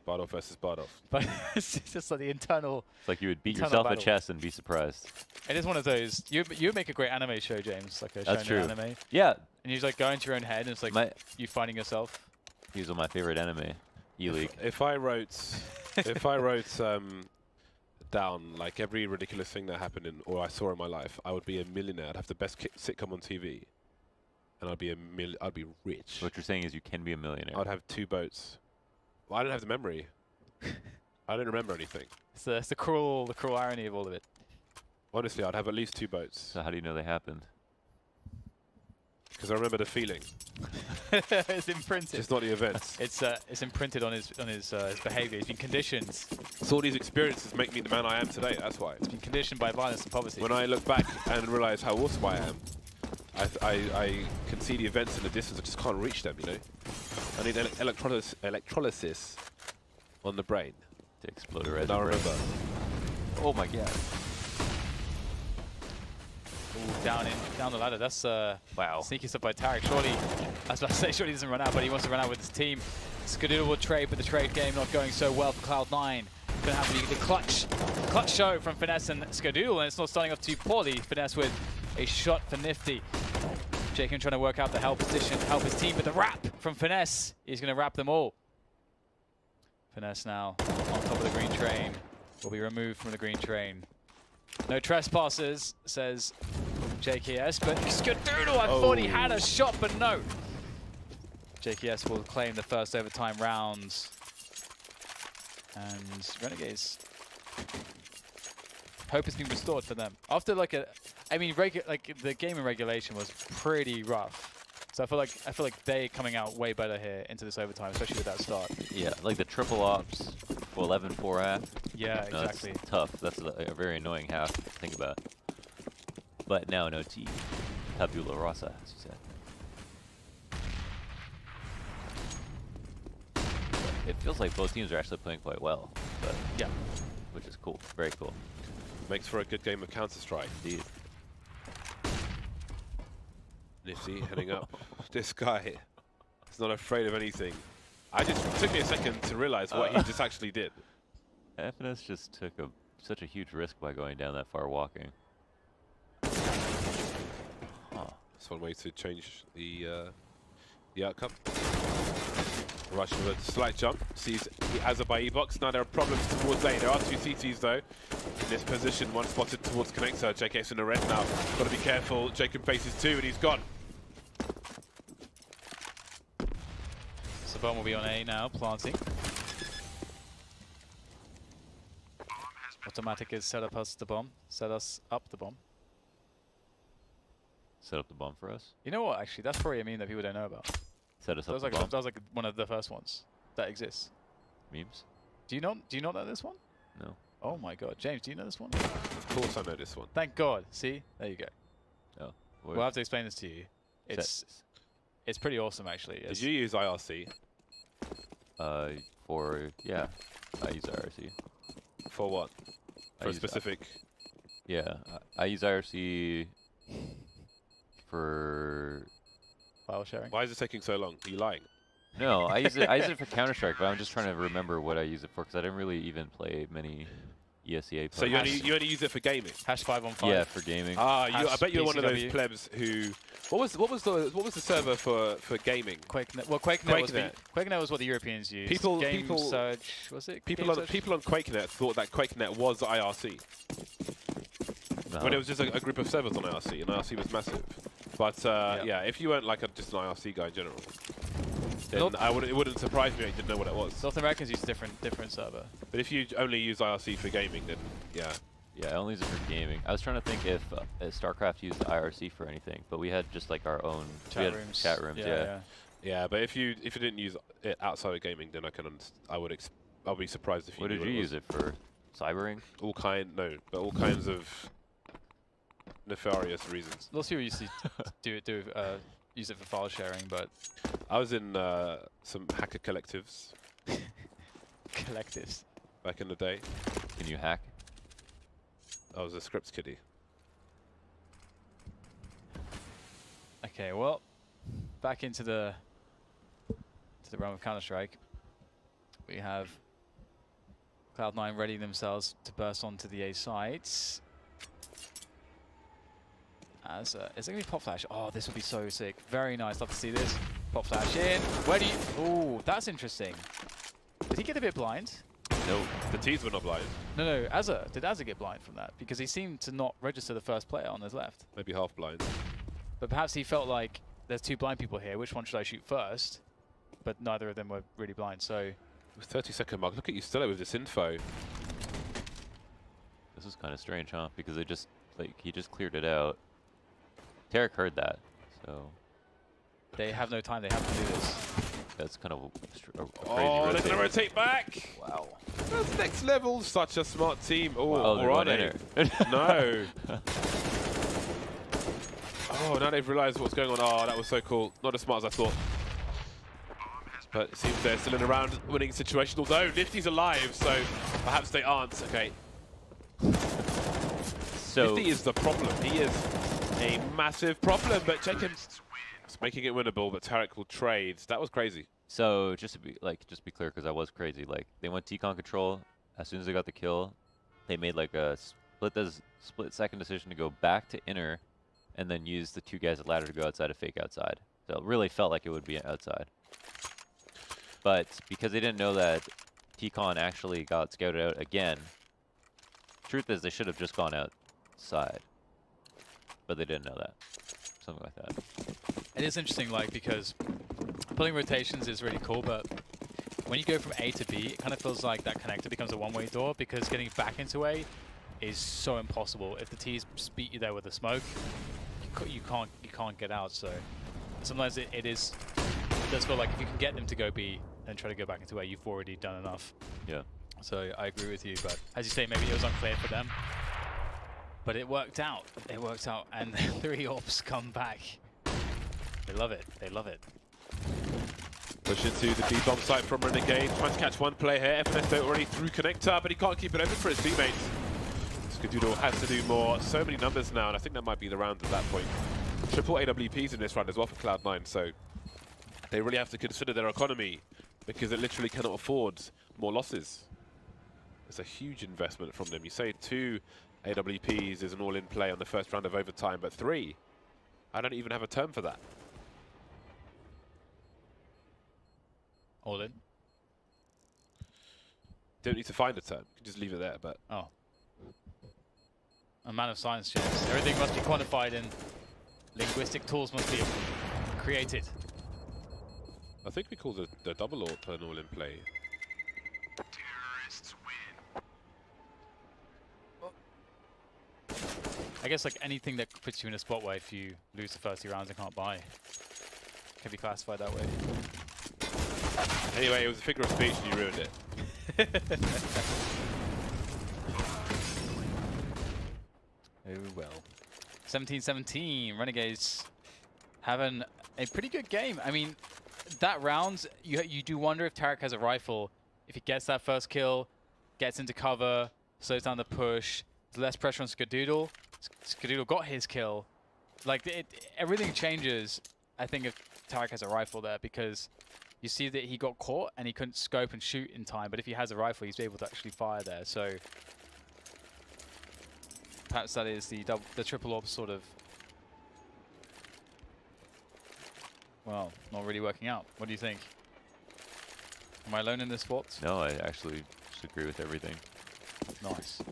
[SPEAKER 3] Bardolph versus Bardolph.
[SPEAKER 1] But it's just like the internal...
[SPEAKER 2] It's like you would beat
[SPEAKER 1] internal
[SPEAKER 2] yourself
[SPEAKER 1] battle.
[SPEAKER 2] at chess and be surprised.
[SPEAKER 1] It is one of those... You would make a great anime show, James. Like a
[SPEAKER 2] That's
[SPEAKER 1] shonen
[SPEAKER 2] true.
[SPEAKER 1] anime.
[SPEAKER 2] Yeah.
[SPEAKER 1] And you just like go into your own head and it's like you finding yourself.
[SPEAKER 2] These are my favorite anime. E-League.
[SPEAKER 3] If I wrote down like every ridiculous thing that happened or I saw in my life, I would be a millionaire. I'd have the best sitcom on TV, and I'd be I'd be rich.
[SPEAKER 2] What you're saying is you can be a millionaire.
[SPEAKER 3] I'd have 2 boats. Well, I don't have the memory. I don't remember anything.
[SPEAKER 1] It's the cruel irony of all of it.
[SPEAKER 3] Honestly, I'd have at least 2 boats.
[SPEAKER 2] So how do you know they happened?
[SPEAKER 3] Because I remember the feeling.
[SPEAKER 1] It's imprinted.
[SPEAKER 3] It's not the events.
[SPEAKER 1] It's imprinted on his behaviour. He's been conditioned.
[SPEAKER 3] So all these experiences make me the man I am today. That's why.
[SPEAKER 1] He's been conditioned by violence and poverty.
[SPEAKER 3] When I look back and realize how awesome I am, I can see the events in the distance. I just can't reach them. You know. I need electrolysis on the brain.
[SPEAKER 2] To explode a red.
[SPEAKER 3] And I remember.
[SPEAKER 2] Oh my god.
[SPEAKER 1] Ooh, down the ladder. That's
[SPEAKER 2] Wow.
[SPEAKER 1] sneaky stuff by Tarek. Surely, I was about to say, surely he doesn't run out, but he wants to run out with his team. Skadoodle will trade, but the trade game not going so well for Cloud9. Gonna have the clutch show from Finesse and Skadoodle, and it's not starting off too poorly. Finesse with a shot for Nifty. Jacob trying to work out the help position, help his team, but the wrap from Finesse. He's gonna wrap them all. Finesse now on top of the green train. Will be removed from the green train. No trespassers, says JKS, but Skadoodle, I thought he had a shot, but no. JKS will claim the first overtime rounds. And Renegades, hope has been restored for them. After like the game in regulation was pretty rough. So I feel like they coming out way better here into this overtime, especially with that start.
[SPEAKER 2] Yeah, like the triple ops, 11-4 half.
[SPEAKER 1] Yeah,
[SPEAKER 2] No,
[SPEAKER 1] exactly.
[SPEAKER 2] that's tough. That's a very annoying half to think about. But now no T. Tabula rasa, as you said. It feels like both teams are actually playing quite well, but
[SPEAKER 1] Yeah.
[SPEAKER 2] which is cool, very cool.
[SPEAKER 3] Makes for a good game of Counter-Strike.
[SPEAKER 2] Indeed.
[SPEAKER 3] Nifty heading up. This guy is not afraid of anything. It took me a second to realize what he just actually did.
[SPEAKER 2] FNS just took such a huge risk by going down that far walking.
[SPEAKER 3] That's one way to change the outcome. Rush with a slight jump, sees the Azabai box. Now there are problems towards A. There are two CTs though. In this position, one spotted towards connector. JK's in the red now. Got to be careful. Jacob faces two and he's gone.
[SPEAKER 1] Sabon will be on A now, planting. Automatic is set up us the bomb. Set us up the bomb.
[SPEAKER 2] Set up the bomb for us.
[SPEAKER 1] You know what? Actually, that's probably a meme that people don't know about.
[SPEAKER 2] Set us
[SPEAKER 1] That
[SPEAKER 2] up
[SPEAKER 1] was
[SPEAKER 2] the bomb.
[SPEAKER 1] like one of the first ones that exists.
[SPEAKER 2] Memes?
[SPEAKER 1] Do you not know this one?
[SPEAKER 2] No.
[SPEAKER 1] Oh my God, James, do you know this one?
[SPEAKER 3] Of course I know this one.
[SPEAKER 1] Thank God. See, there you go.
[SPEAKER 2] Oh.
[SPEAKER 1] We'll have to explain this to you. It's pretty awesome actually.
[SPEAKER 3] Did you use IRC?
[SPEAKER 2] Yeah, I use IRC.
[SPEAKER 3] For what? For a
[SPEAKER 2] use
[SPEAKER 3] specific...
[SPEAKER 2] Yeah, I use IRC for...
[SPEAKER 1] file sharing.
[SPEAKER 3] Why is it taking so long? Are you lying?
[SPEAKER 2] No, I use it for Counter-Strike, but I'm just trying to remember what I use it for because I didn't really even play many ESCA.
[SPEAKER 3] So you only use it for gaming?
[SPEAKER 1] #5on5.
[SPEAKER 2] Yeah, for gaming.
[SPEAKER 3] Ah, I bet you're one of those
[SPEAKER 1] PCW.
[SPEAKER 3] plebs who... What was the server for gaming?
[SPEAKER 1] QuakeNet. Well, QuakeNet
[SPEAKER 3] QuakeNet.
[SPEAKER 1] was what the Europeans used.
[SPEAKER 3] People-
[SPEAKER 1] Surge, was it?
[SPEAKER 3] People
[SPEAKER 1] Game
[SPEAKER 3] on
[SPEAKER 1] Surge?
[SPEAKER 3] people on QuakeNet thought that QuakeNet was IRC. When it was just a group of servers on IRC, and IRC was massive. But yeah, if you weren't like just an IRC guy in general, then it wouldn't surprise me that you didn't know what it was.
[SPEAKER 1] North Americans use a different server.
[SPEAKER 3] But if you only use IRC for gaming, then yeah.
[SPEAKER 2] Yeah, I only use it for gaming. I was trying to think if StarCraft used IRC for anything, but we had just like our own
[SPEAKER 1] Chat rooms.
[SPEAKER 2] Chat rooms, yeah.
[SPEAKER 3] Yeah, but if you didn't use it outside of gaming, then I'll be surprised if you.
[SPEAKER 2] What did you use it for? Cybering?
[SPEAKER 3] All kinds of nefarious reasons.
[SPEAKER 1] Lots of people used to use it for file sharing, but
[SPEAKER 3] I was in some hacker collectives
[SPEAKER 1] collectives.
[SPEAKER 3] back in the day.
[SPEAKER 2] Can you hack?
[SPEAKER 3] I was a scripts kiddie.
[SPEAKER 1] Okay, well, back into the realm of Counter-Strike. We have Cloud9 readying themselves to burst onto the A sites. Is it going to be pop flash? Oh, this would be so sick. Very nice. Love to see this. Pop flash in. Where do you... Oh, that's interesting. Did he get a bit blind?
[SPEAKER 3] No, the T's were not blind.
[SPEAKER 1] No, Azza. Did Azza get blind from that? Because he seemed to not register the first player on his left.
[SPEAKER 3] Maybe half blind.
[SPEAKER 1] But perhaps he felt like there's two blind people here. Which one should I shoot first? But neither of them were really blind, so...
[SPEAKER 3] With 30-second mark, look at you still with this info.
[SPEAKER 2] This is kind of strange, huh? Because they just, he just cleared it out. Tarek heard that, so...
[SPEAKER 1] They have no time. They have to do this.
[SPEAKER 2] That's kind of a crazy
[SPEAKER 3] Oh, they're going to
[SPEAKER 2] rotate.
[SPEAKER 3] rotate back!
[SPEAKER 2] Wow.
[SPEAKER 3] That's next level. Such a smart team. Oh,
[SPEAKER 2] Oh, they're
[SPEAKER 3] or are
[SPEAKER 2] going
[SPEAKER 3] they?
[SPEAKER 2] in it.
[SPEAKER 3] No. Oh, now they've realized what's going on. Oh, that was so cool. Not as smart as I thought. But it seems they're still in a round-winning situation, although Nifty's alive, so perhaps they aren't. Okay.
[SPEAKER 2] So
[SPEAKER 3] Nifty is the problem. He is a massive problem, but Jacob is making it winnable, but Tarek will trade. That was crazy.
[SPEAKER 2] So just to be clear, because I was crazy. Like they went T-Con control as soon as they got the kill. They made like a split-second decision to go back to inner, and then use the 2 guys at ladder to go outside to fake outside. So it really felt like it would be outside. But because they didn't know that T-Con actually got scouted out again, truth is they should have just gone outside. But they didn't know that. Something like that.
[SPEAKER 1] It is interesting, like, because pulling rotations is really cool, but when you go from A to B, it kind of feels like that connector becomes a one-way door, because getting back into A is so impossible. If the T's beat you there with a smoke, you can't get out. So sometimes it does feel like if you can get them to go B and try to go back into A, you've already done enough.
[SPEAKER 2] Yeah.
[SPEAKER 1] So I agree with you, but as you say, maybe it was unclear for them. But it worked out. It worked out, and 3 ops come back. They love it. They love it.
[SPEAKER 3] Push into the B-bomb site from Renegades. Trying to catch one player here. FNS already through connector, but he can't keep it open for his teammates. Skadoodle has to do more. So many numbers now, and I think that might be the round at that point. Triple AWPs in this round as well for Cloud9, so they really have to consider their economy, because it literally cannot afford more losses. It's a huge investment from them. You say 2 AWPs is an all-in play on the first round of overtime, but 3, I don't even have a term for that.
[SPEAKER 1] All in?
[SPEAKER 3] Don't need to find a term. You can just leave it there, but...
[SPEAKER 1] Oh. A man of science, James. Everything must be quantified and linguistic tools must be created.
[SPEAKER 3] I think we call the double AWP an all-in play.
[SPEAKER 1] I guess like anything that puts you in a spot where if you lose the first 2 rounds and can't buy, can be classified that way.
[SPEAKER 3] Anyway, it was a figure of speech and you ruined it.
[SPEAKER 1] Oh well. 17-17, Renegades having a pretty good game. I mean, that round, you do wonder if Tarek has a rifle. If he gets that first kill, gets into cover, slows down the push, there's less pressure on Skadoodle. Skadoodle got his kill. Like, everything changes, I think, if Tarek has a rifle there, because you see that he got caught and he couldn't scope and shoot in time, but if he has a rifle, he's able to actually fire there. So perhaps that is the triple AWP sort of, well, not really working out. What do you think? Am I alone in this thought?
[SPEAKER 2] No, I actually just agree with everything.
[SPEAKER 1] Nice.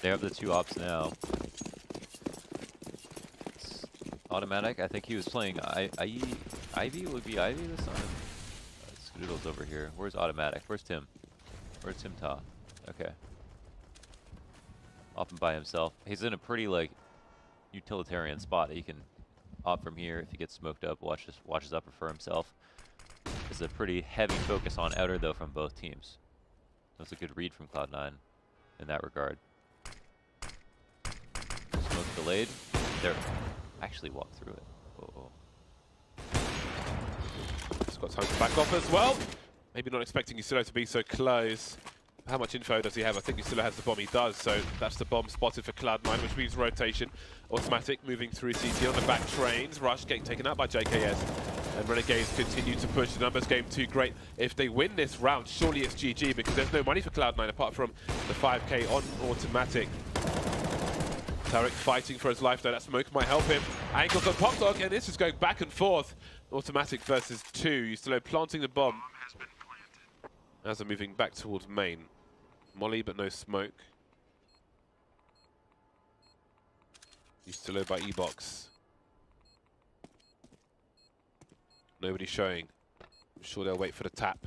[SPEAKER 2] They have the 2 ops now. It's automatic. I think he was playing Ivy. Would be Ivy this time. Skadoodle's over here. Where's automatic? Where's Tim? Where's Tim Ta? Okay. Off and by himself. He's in a pretty like utilitarian spot. He can opt from here if he gets smoked up. Watches upper for himself. It's a pretty heavy focus on outer though from both teams. That's a good read from Cloud9 in that regard. Smoke delayed. There. Actually walked through it. Whoa.
[SPEAKER 3] He's got time to back off as well. Maybe not expecting Yasulo to be so close. How much info does he have? I think Yasulo has the bomb. He does, so that's the bomb spotted for Cloud9, which means rotation. Automatic moving through CT on the back trains. Rush getting taken out by JKS. And Renegades continue to push. The numbers game too great. If they win this round, surely it's GG, because there's no money for Cloud9 apart from the 5k on automatic. Tarek fighting for his life though. That smoke might help him. Angles on Pop Dog, and this is going back and forth. Automatic versus 2. Yasulo planting the bomb as they're moving back towards main. Molly, but no smoke. Yasulo by E-Box. Nobody showing. I'm sure they'll wait for the tap.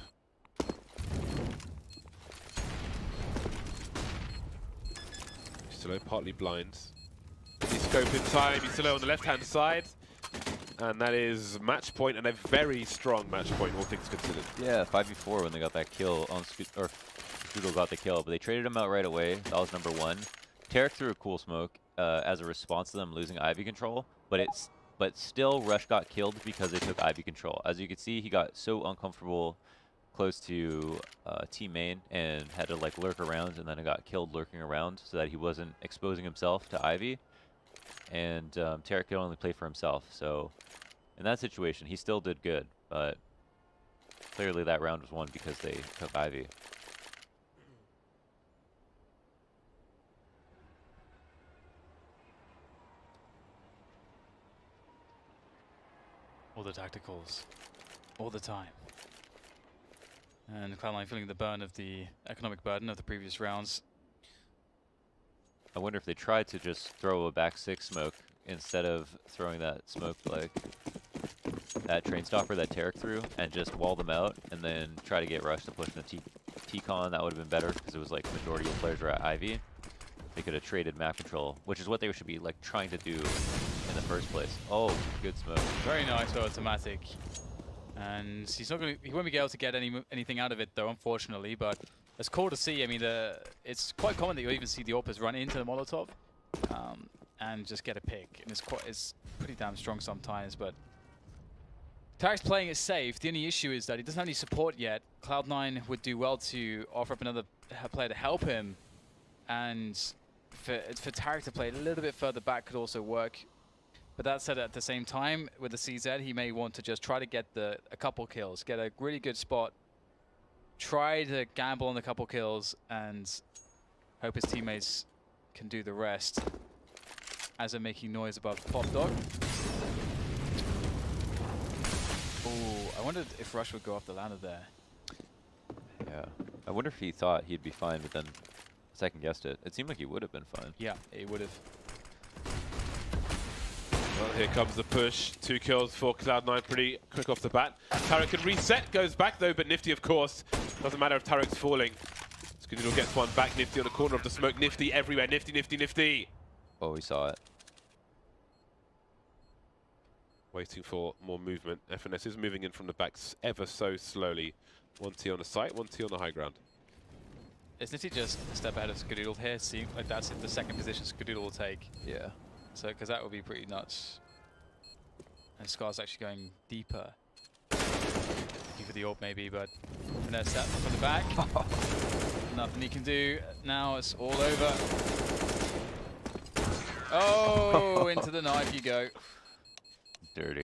[SPEAKER 3] Yasulo partly blind. Any scope in time. Yasulo on the left-hand side. And that is match point, and a very strong match point, all things considered.
[SPEAKER 2] Yeah, 5v4 when they got that kill on Skadoodle got the kill, but they traded him out right away. That was number 1. Tarek threw a cool smoke as a response to them losing Ivy control, but still Rush got killed because they took Ivy control. As you can see, he got so uncomfortable close to team main and had to like lurk around, and then it got killed lurking around so that he wasn't exposing himself to Ivy. and Tarek could only play for himself. So in that situation, he still did good, but clearly that round was won because they took Ivy.
[SPEAKER 1] All the tacticals, all the time. And Cloud9 feeling the burn of the economic burden of the previous rounds.
[SPEAKER 2] I wonder if they tried to just throw a back six smoke instead of throwing that smoke like that train stopper that Tarek threw and just wall them out and then try to get rushed to push in the T-Con. That would have been better because it was like majority of players were at Ivy. They could have traded map control, which is what they should be like trying to do in the first place. Oh, good smoke.
[SPEAKER 1] Very nice for automatic. And he's not going to, he won't be able to get anything out of it though, unfortunately, but it's cool to see. I mean, it's quite common that you'll even see the AWPers run into the Molotov and just get a pick. And it's pretty damn strong sometimes, but Tarek's playing it safe. The only issue is that he doesn't have any support yet. Cloud9 would do well to offer up another player to help him, and for Tarek to play a little bit further back could also work. But that said, at the same time, with the CZ, he may want to just try to get a couple kills, get a really good spot, try to gamble on a couple kills, and hope his teammates can do the rest as they're making noise above the pop dog. Oh, I wondered if Rush would go off the ladder there.
[SPEAKER 2] Yeah. I wonder if he thought he'd be fine, but then second guessed it. It seemed like he would have been fine.
[SPEAKER 1] Yeah, he would have.
[SPEAKER 3] Well, here comes the push. 2 kills for Cloud9, pretty quick off the bat. Tarek can reset, goes back though, but Nifty, of course. Doesn't matter if Tarek's falling. Skidoo gets one back. Nifty on the corner of the smoke. Nifty everywhere. Nifty, Nifty, Nifty.
[SPEAKER 2] Oh, we saw it.
[SPEAKER 3] Waiting for more movement. FNS is moving in from the backs ever so slowly. 1T on the site, 1T on the high ground.
[SPEAKER 1] Is Nifty just a step ahead of Skadoodle here? See, like that's the second position Skadoodle will take.
[SPEAKER 2] Yeah.
[SPEAKER 1] So, because that would be pretty nuts. And Scar's actually going deeper. Looking for the AWP maybe, but finesse that from the back. Nothing he can do. Now it's all over. Oh, into the knife you go.
[SPEAKER 2] Dirty.